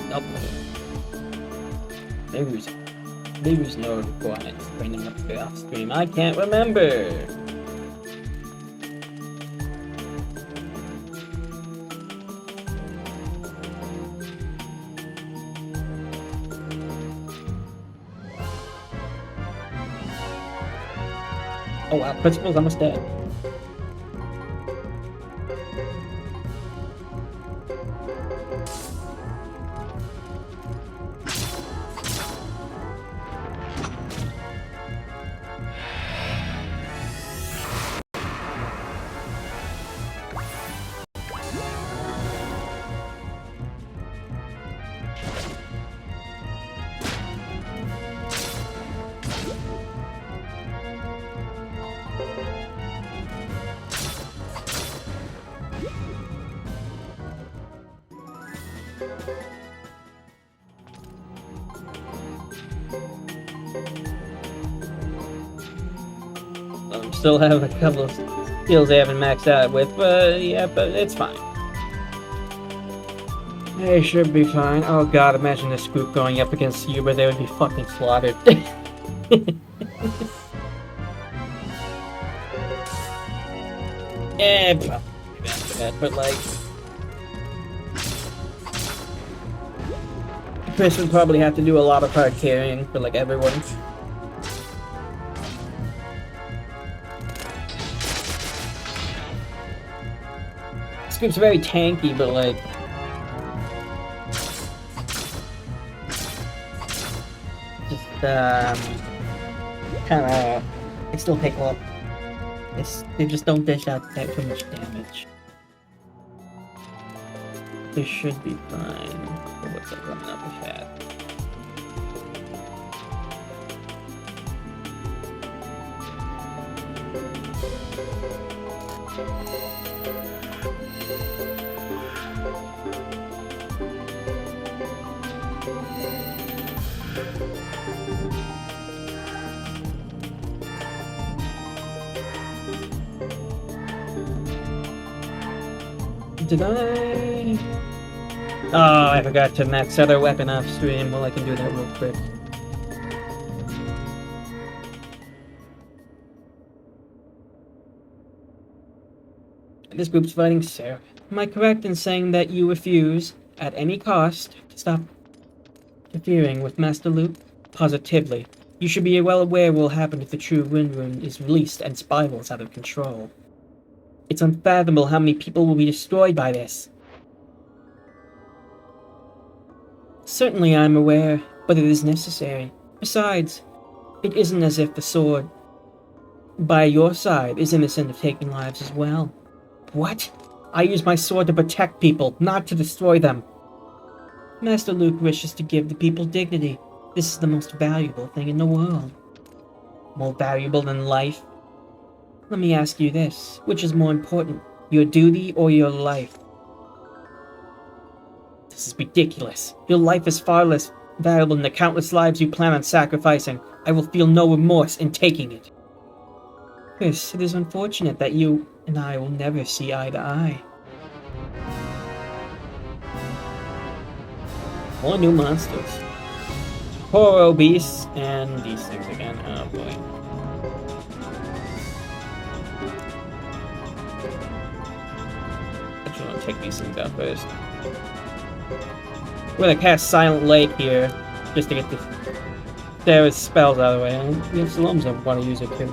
Nope. Maybe there's no requirement to bring them up the off stream. I can't remember. Oh wow, principal's almost dead. Still have a couple of skills I haven't maxed out with, but yeah, but it's fine. They should be fine. Oh god, imagine this group going up against you, but they would be fucking slaughtered. Yeah, probably bad, but like... Chris would probably have to do a lot of hard carrying for like everyone. This group's very tanky, but like... Just, kinda... They still take a lot. They just don't dish out that too much damage. They should be fine. But what's up running up ahead? Did I? Oh, I forgot to max out our weapon off stream. Well, I can do that real quick. This group's fighting Sarah. Am I correct in saying that you refuse, at any cost, to stop interfering with Master Luke? Positively. You should be well aware what will happen if the true Wind Rune is released and spirals out of control. It's unfathomable how many people will be destroyed by this. Certainly I'm aware, but it is necessary. Besides, it isn't as if the sword by your side is innocent of taking lives as well. What? I use my sword to protect people, not to destroy them. Master Luke wishes to give the people dignity. This is the most valuable thing in the world. More valuable than life? Let me ask you this. Which is more important, your duty or your life? This is ridiculous. Your life is far less valuable than the countless lives you plan on sacrificing. I will feel no remorse in taking it. Chris, it is unfortunate that you and I will never see eye to eye. More new monsters. Horo beasts and these things again. Oh boy. I want to take these things out first. We're gonna cast Silent Lake here, just to get the Sarah's spells out of the way. And we have Saloms that want to use it too.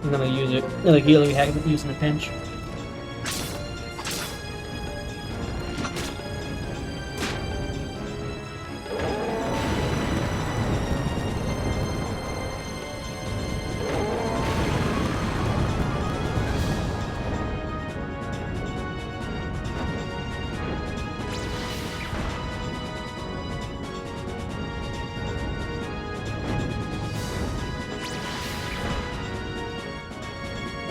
I'm gonna use it. Another healer we haven't used in a pinch.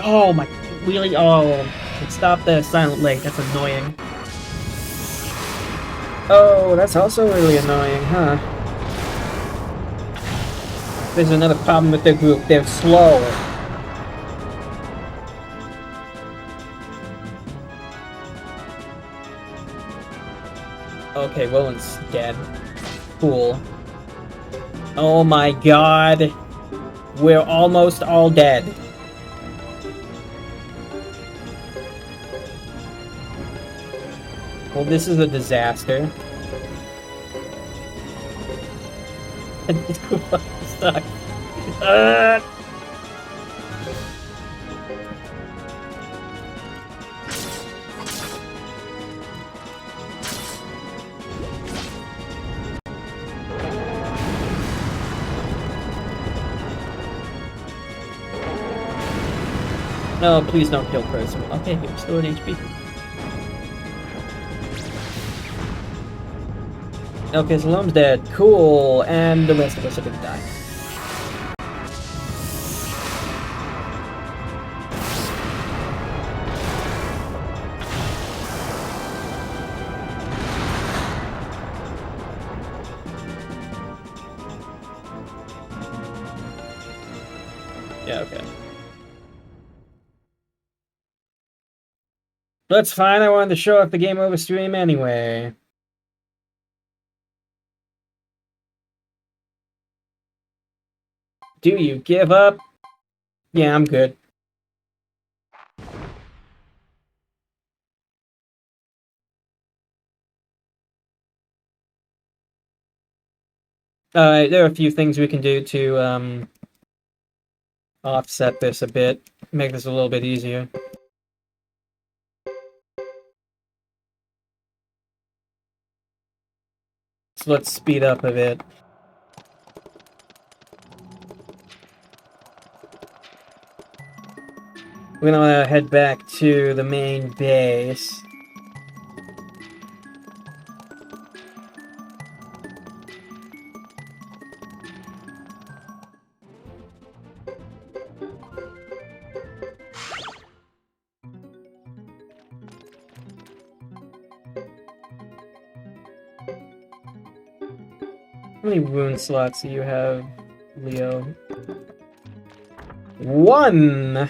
Oh my, really? Oh, stop the Silent Lake, that's annoying. Oh, that's also really annoying, huh? There's another problem with their group, they're slow. Okay, Roland's dead. Cool. Oh my god. We're almost all dead. Well, this is a disaster. It's stuck. No, please don't kill Chris. Okay, restored HP. Okay, Salom's dead. Cool, and the rest of us are gonna die. Yeah, okay. That's fine, I wanted to show off the game over stream anyway. Do you give up? Yeah, I'm good. Alright, there are a few things we can do to, offset this a bit. Make this a little bit easier. So let's speed up a bit. We're gonna head back to the main base. How many rune slots do you have, Leo? 1!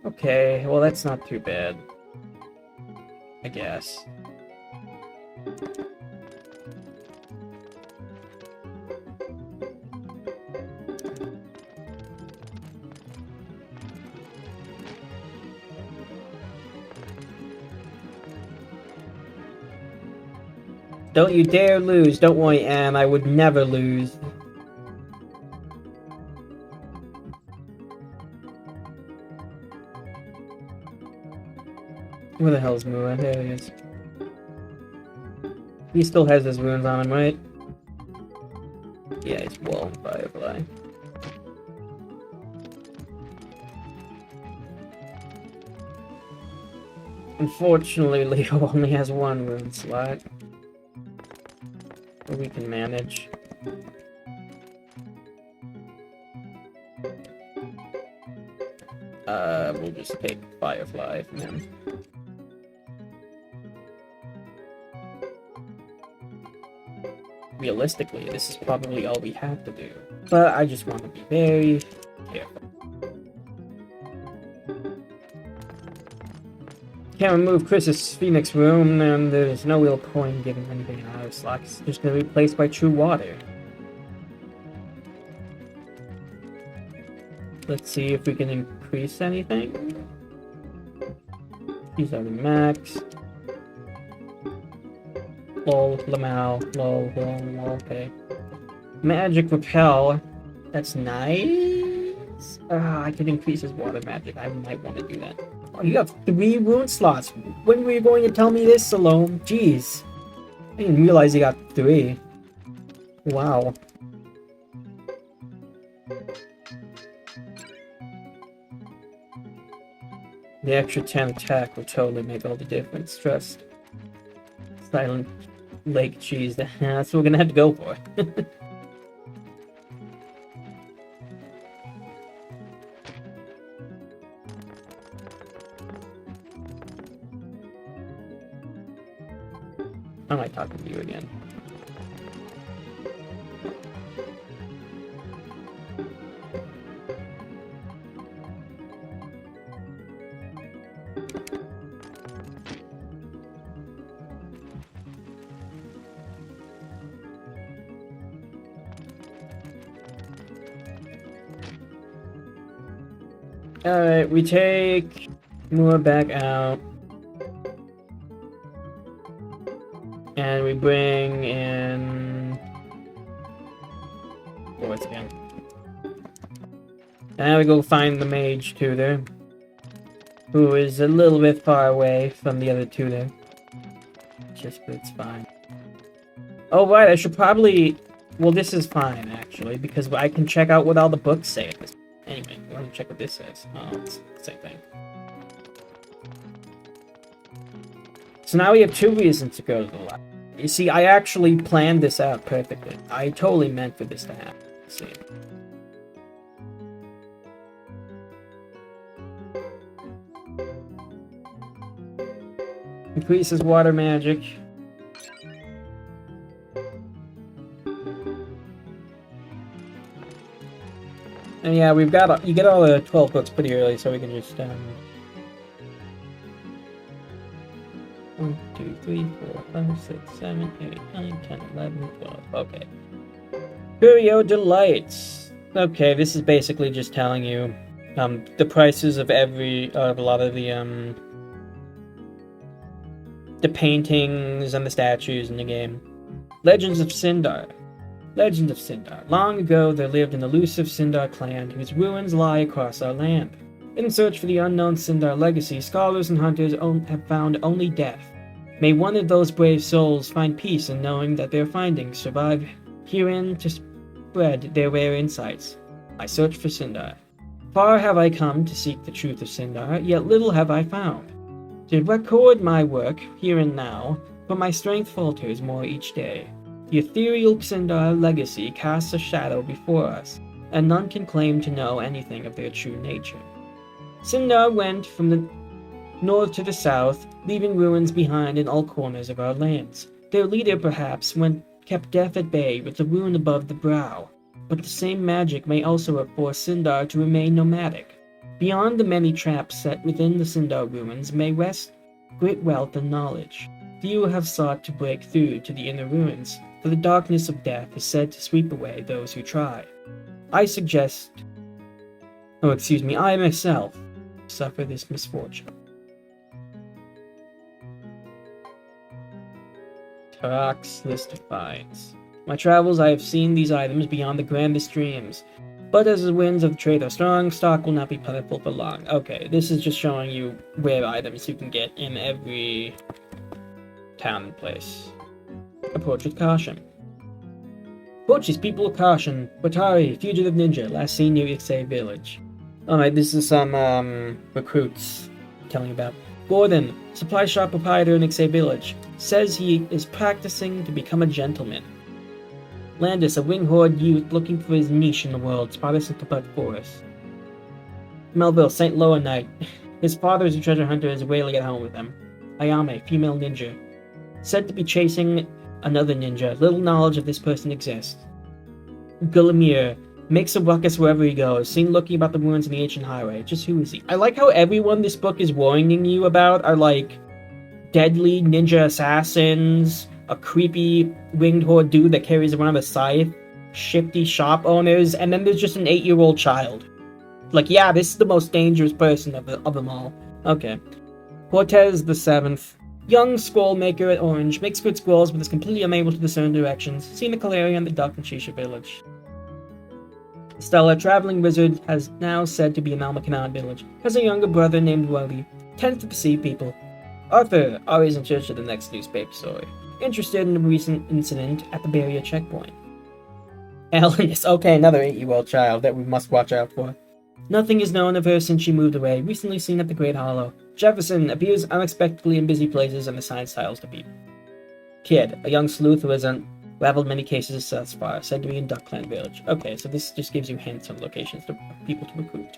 Okay, well that's not too bad. I guess. Don't you dare lose. Don't worry, Anne. I would never lose. Where the hell's Mua? There he is. He still has his runes on him, right? Yeah, he's Wall and Firefly. Unfortunately, Leo only has 1 rune slot. But we can manage. We'll just take Firefly from him. Realistically, this is probably all we have to do. But I just want to be very careful. Can't remove Chris's Phoenix Rune, and there's no real point giving anything out of slot. It's just gonna be replaced by True Water. Let's see if we can increase anything. These are the max. Lol, Lamau, lol, okay. Magic Repel. That's nice. I can increase his water magic. I might want to do that. Oh, you have 3 rune slots. When were you going to tell me this, Salome? Jeez. I didn't realize you got 3. Wow. The extra 10 attack will totally make all the difference, trust. Silent Lake Cheese, that's what we're gonna have to go for. I might talk to you again. Alright, we take Mua back out. And we bring in Lords again. And we go find the mage tutor, who is a little bit far away from the other tutor. But it's fine. Oh right, I should probably... Well, this is fine, actually, because I can check out what all the books say. Anyway, we're gonna check what this says. Oh, it's the same thing. So now we have 2 reasons to go to the lab. You see, I actually planned this out perfectly. I totally meant for this to happen. Let's see. Increases water magic. And yeah, you get all the 12 books pretty early, so we can just 1, 2, 3, 4, 5, 6, 7, 8, 9, 10, 11, 12. Okay. Curio Delights. Okay, this is basically just telling you the prices of a lot of the paintings and the statues in the game. Legends of Sindar. Legend of Sindar. Long ago, there lived an elusive Sindar clan whose ruins lie across our land. In search for the unknown Sindar legacy, scholars and hunters have found only death. May one of those brave souls find peace in knowing that their findings survive herein to spread their rare insights. I search for Sindar. Far have I come to seek the truth of Sindar, yet little have I found. To record my work here and now, but my strength falters more each day. The ethereal Sindar legacy casts a shadow before us, and none can claim to know anything of their true nature. Sindar went from the north to the south, leaving ruins behind in all corners of our lands. Their leader, perhaps, kept death at bay with the rune above the brow, but the same magic may also have forced Sindar to remain nomadic. Beyond the many traps set within the Sindar ruins may rest great wealth and knowledge. Few have sought to break through to the inner ruins, for the darkness of death is said to sweep away those who try. I myself suffer this misfortune. Tarak's List of Finds. My travels I have seen these items beyond the grandest dreams, but as the winds of the trade are strong, stock will not be plentiful for long. Okay, this is just showing you rare items you can get in every town and place. Approach with caution. Approach these people with caution. Watari, fugitive ninja, last seen near Ixay village. Alright, this is some recruits telling about. Gordon, supply shop proprietor in Ixay village, says he is practicing to become a gentleman. Landis, a wing-horde youth looking for his niche in the world, spotted us in the forest. Melville, St. Loa Knight. His father is a treasure hunter and is rarely at home with him. Ayame, female ninja. Said to be chasing another ninja. Little knowledge of this person exists. Gulamir, makes a ruckus wherever he goes, seen looking about the ruins in the ancient highway. Just who is he? I like how everyone this book is warning you about are like deadly ninja assassins, a creepy winged horde dude that carries around a scythe, shifty shop owners, and then there's just an 8-year-old child. Like, yeah, this is the most dangerous person of them all. Okay. Cortez the 7th. Young scroll maker at Orange, makes good scrolls but is completely unable to discern directions. Seen the Calarian, the Duck, and Shisha village. Stella, traveling wizard, has now said to be in Almacanan village. Has a younger brother named Wally. Tends to deceive people. Arthur, always in search of the next newspaper story. Interested in a recent incident at the barrier checkpoint. Ellen is okay, another 8-year-old child that we must watch out for. Nothing is known of her since she moved away, recently seen at the Great Hollow. Jefferson appears unexpectedly in busy places and assigns tiles to people. Kid, a young sleuth who has unraveled many cases thus far, said to be in Duckland Village. Okay, so this just gives you hints on locations to people to recruit.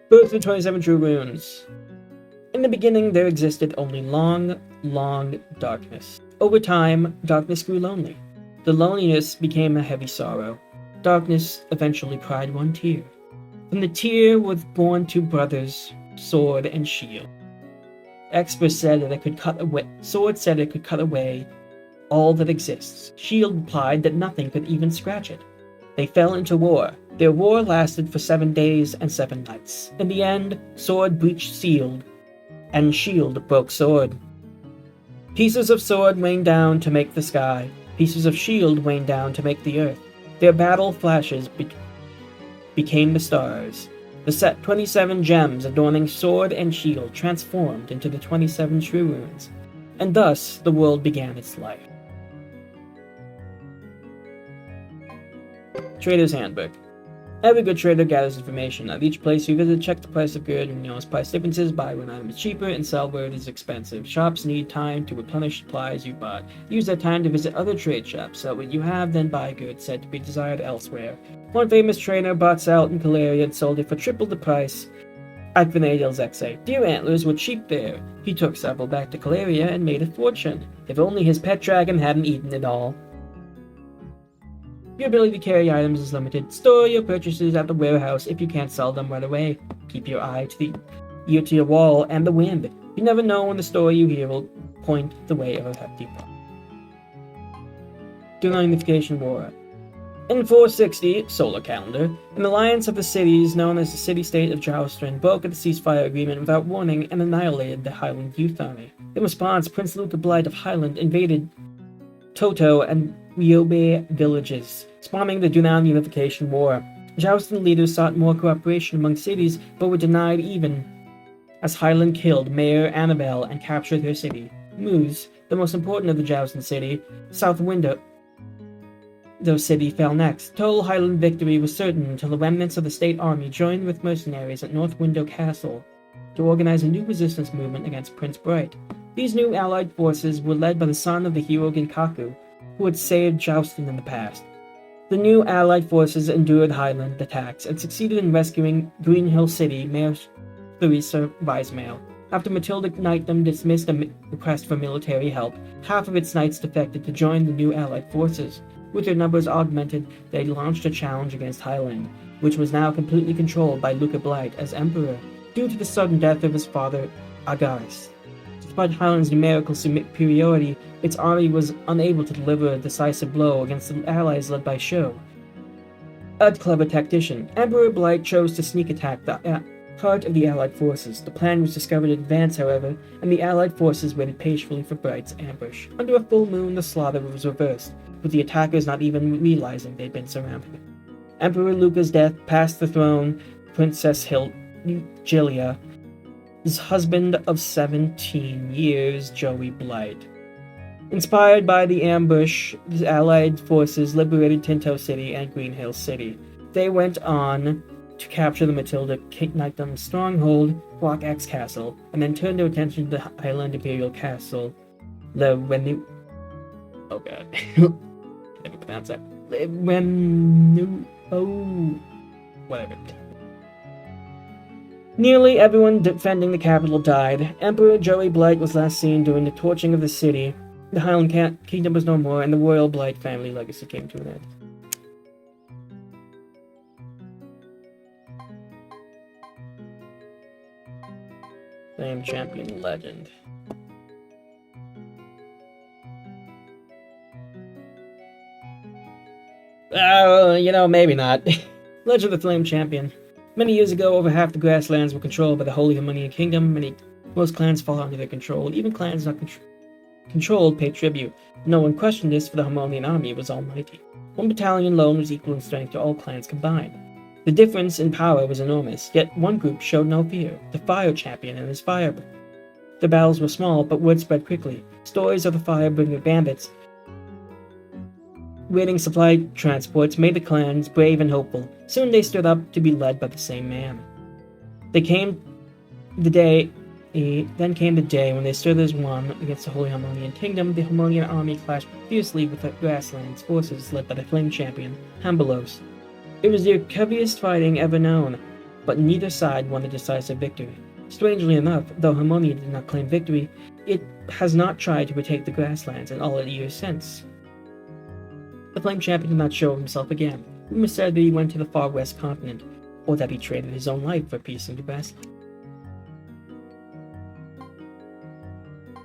Birth of the 27 True Runes. In the beginning, there existed only long, long darkness. Over time, darkness grew lonely. The loneliness became a heavy sorrow. Darkness eventually cried one tear. From the tear were born 2 brothers, Sword and Shield. Experts said that it could cut away. Sword said it could cut away all that exists. Shield replied that nothing could even scratch it. They fell into war. Their war lasted for 7 days and 7 nights. In the end, Sword breached Shield, and Shield broke Sword. Pieces of Sword rained down to make the sky. Pieces of Shield rained down to make the earth. Their battle flashes became the stars. The set 27 gems adorning Sword and Shield transformed into the 27 True Runes, and thus the world began its life. Trader's Handbook. Every good trader gathers information. At each place you visit, check the price of good and notice price differences. Buy when item is cheaper and sell where it is expensive. Shops need time to replenish supplies you bought. Use that time to visit other trade shops. Sell what you have, then buy goods said to be desired elsewhere. One famous trader bought salt in Caleria and sold it for triple the price at Venadil's Exe. Deer antlers were cheap there. He took several back to Caleria and made a fortune. If only his pet dragon hadn't eaten it all. Your ability to carry items is limited. Store your purchases at the warehouse if you can't sell them right away. Keep your ear to your wall and the wind. You never know when the story you hear will point the way of a hefty plot. Unification War. In 460 solar calendar, an alliance of the cities known as the city-state of Joustin broke the ceasefire agreement without warning and annihilated the Highland Youth Army. In response, Prince Luca Blight of Highland invaded Toto and Ryobe villages, spawning the Dunan Unification War. Joustin leaders sought more cooperation among cities, but were denied even as Highland killed Mayor Annabelle and captured her city. Moose, the most important of the Joustin city, South Window City fell next. Total Highland victory was certain until the remnants of the state army joined with mercenaries at North Window Castle to organize a new resistance movement against Prince Bright. These new allied forces were led by the son of the hero Ginkaku, who had saved Joustin in the past. The new allied forces endured Highland attacks and succeeded in rescuing Green Hill City Mayor Theresa Weismail. After Matilda Knightdom dismissed a request for military help, half of its knights defected to join the new allied forces. With their numbers augmented, they launched a challenge against Highland, which was now completely controlled by Luca Blight as emperor, due to the sudden death of his father, Agaris. Despite Highland's numerical superiority, its army was unable to deliver a decisive blow against the allies led by Sho. A clever tactician, Emperor Blight chose to sneak attack the heart of the allied forces. The plan was discovered in advance, however, and the allied forces waited patiently for Bright's ambush. Under a full moon, the slaughter was reversed, with the attackers not even realizing they'd been surrounded. Emperor Luca's death passed the throne Princess Gilia, his husband of 17 years, Joey Blight. Inspired by the ambush, the allied forces liberated Tinto City and Green Hill City. They went on to capture the Matilda Knightdom's stronghold, Block X Castle, and then turned their attention to the Highland Imperial Castle, Oh god. Never pronounce that. Whatever. Nearly everyone defending the capital died. Emperor Joey Blight was last seen during the torching of the city. The Highland Kingdom was no more, and the royal Blight family legacy came to an end. Flame Champion Legend. Maybe not. Legend of the Flame Champion. Many years ago, over half the grasslands were controlled by the Holy Harmonian Kingdom. Most clans fall under their control. Even clans not controlled pay tribute. No one questioned this, for the Harmonian army was almighty. One battalion alone was equal in strength to all clans combined. The difference in power was enormous, yet one group showed no fear, the Fire Champion and his fire. The battles were small, but word spread quickly. Stories of the Firebringer bandits raiding supply transports made the clans brave and hopeful. Soon they stood up to be led by the same man. Then came the day when they stood as one against the Holy Harmonian Kingdom. The Harmonian army clashed fiercely with the Grasslands forces led by the Flame Champion, Hambalos. It was the heaviest fighting ever known, but neither side won a decisive victory. Strangely enough, though Harmonia did not claim victory, it has not tried to retake the Grasslands in all the years since. The Flame Champion did not show himself again. Rumors said that he went to the far west continent, or that he traded his own life for peace in the Grasslands.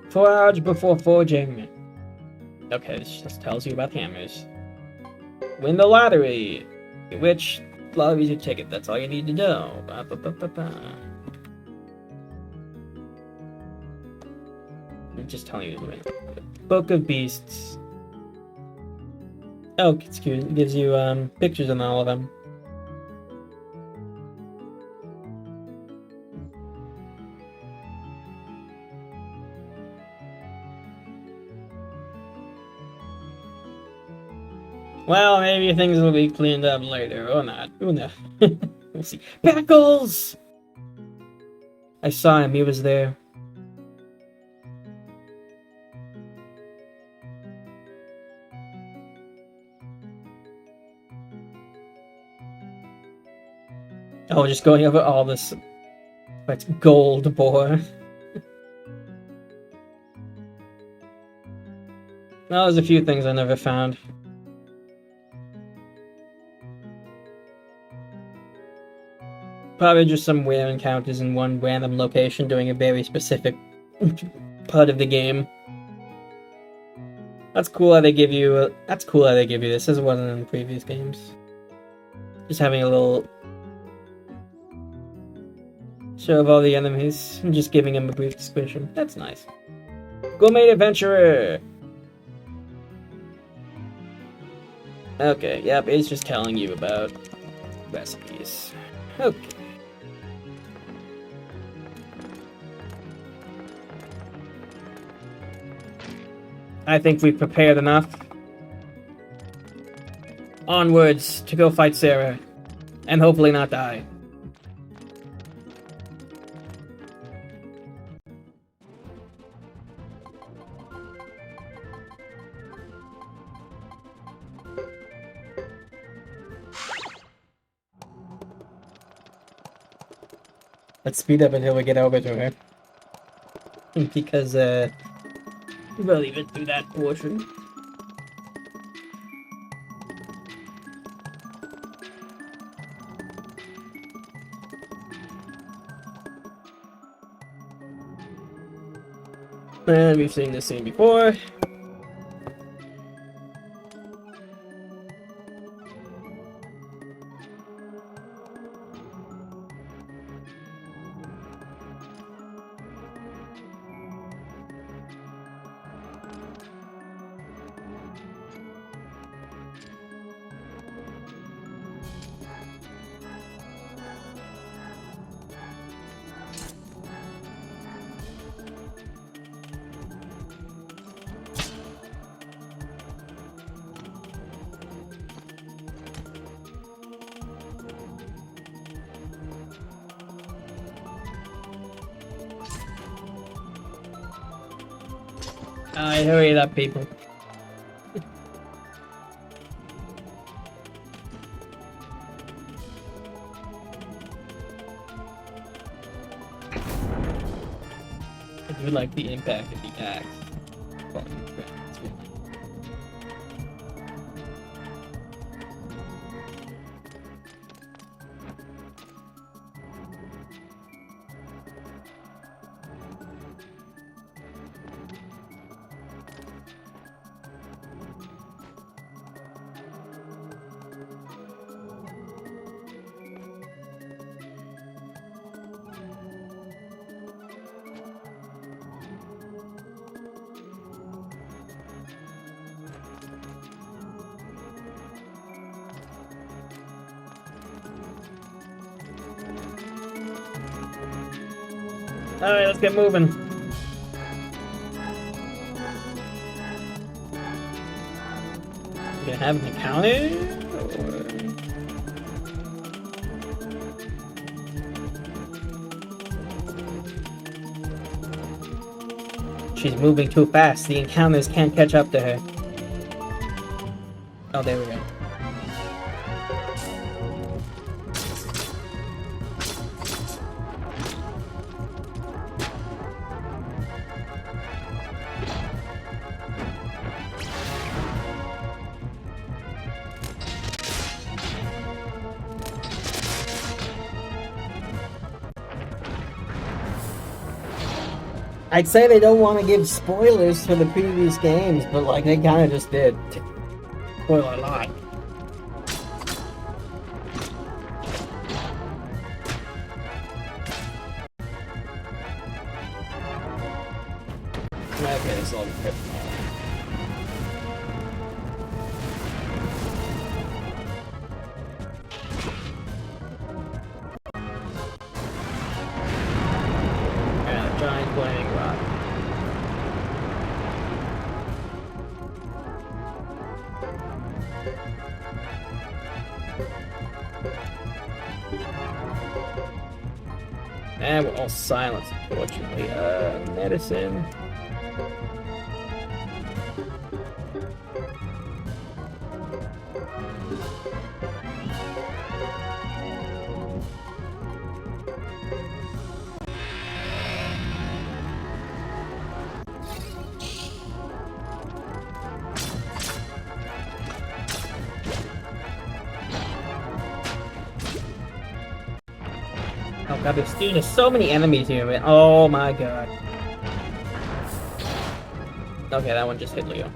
Forge before forging. Okay, this just tells you about hammers. Win the lottery! Which lottery's your ticket? That's all you need to know. I'm just telling you to win. Book of Beasts. Oh, excuse me. It gives you pictures on all of them. Well, maybe things will be cleaned up later, or not. Who knows? We'll see. Pickles! I saw him, he was there. Oh, just going over all this. That's gold, boy. Well, there's a few things I never found. Probably just some rare encounters in one random location doing a very specific part of the game. That's cool how they give you. That's cool how they give you this. This wasn't in the previous games. Just having a little show of all the enemies and just giving them a brief description. That's nice. Gourmet Adventurer! Okay, yep, it's just telling you about recipes. Okay. I think we've prepared enough. Onwards to go fight Sarah. And hopefully not die. Let's speed up until we get over to her. Because, we'll even do that portion. And we've seen this scene before. Alright, hurry it up, people. I do like the impact of the axe. Alright, let's get moving. Gonna have an encounter? She's moving too fast. The encounters can't catch up to her. Oh, there we go. I'd say they don't want to give spoilers for the previous games, but like they kind of just did. Spoil a lot. Okay, this all good. Giant flaming rock. And we're all silenced, unfortunately. Medicine. God, there's so many enemies here, man. Oh my god. Okay, that one just hit Leo.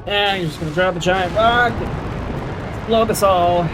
Yeah, you're just gonna drop a giant rock. Blow this all.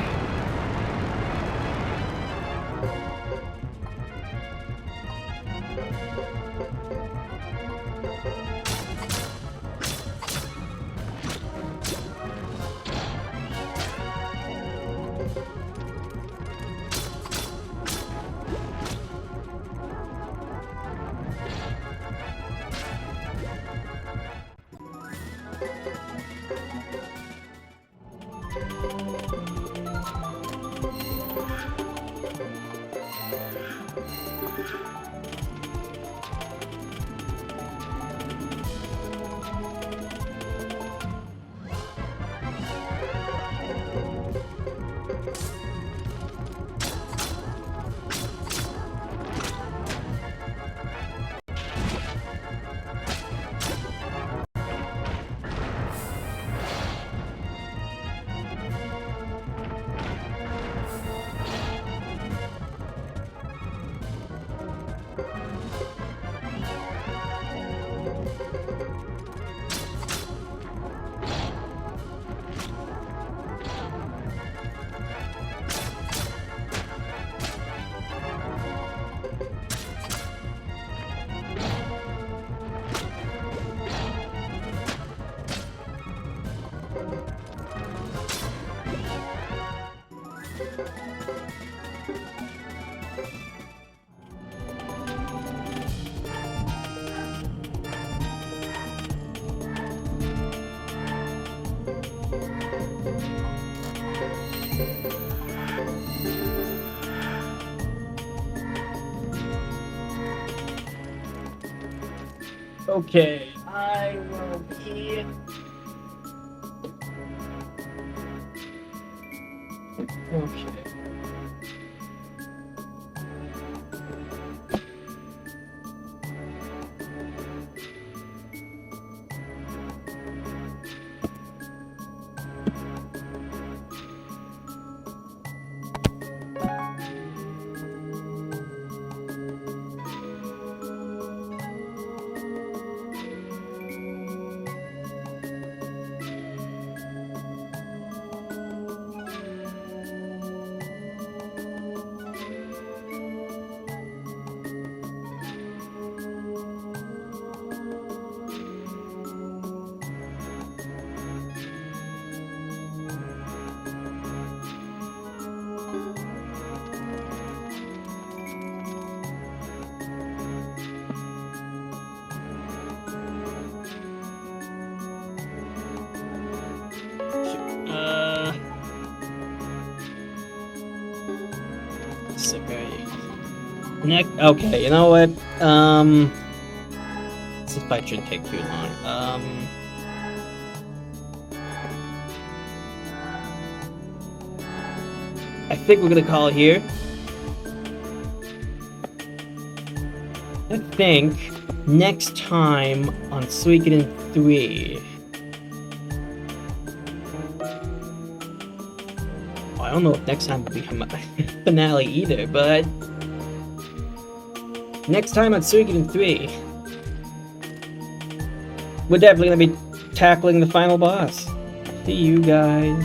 Okay, I will be... Okay. Okay, you know what? This fight shouldn't take too long. I think we're gonna call it here. I think next time on Suikoden 3. Well, I don't know if next time will become a finale either, but next time on Suikoden 3, we're definitely gonna be tackling the final boss. See you guys.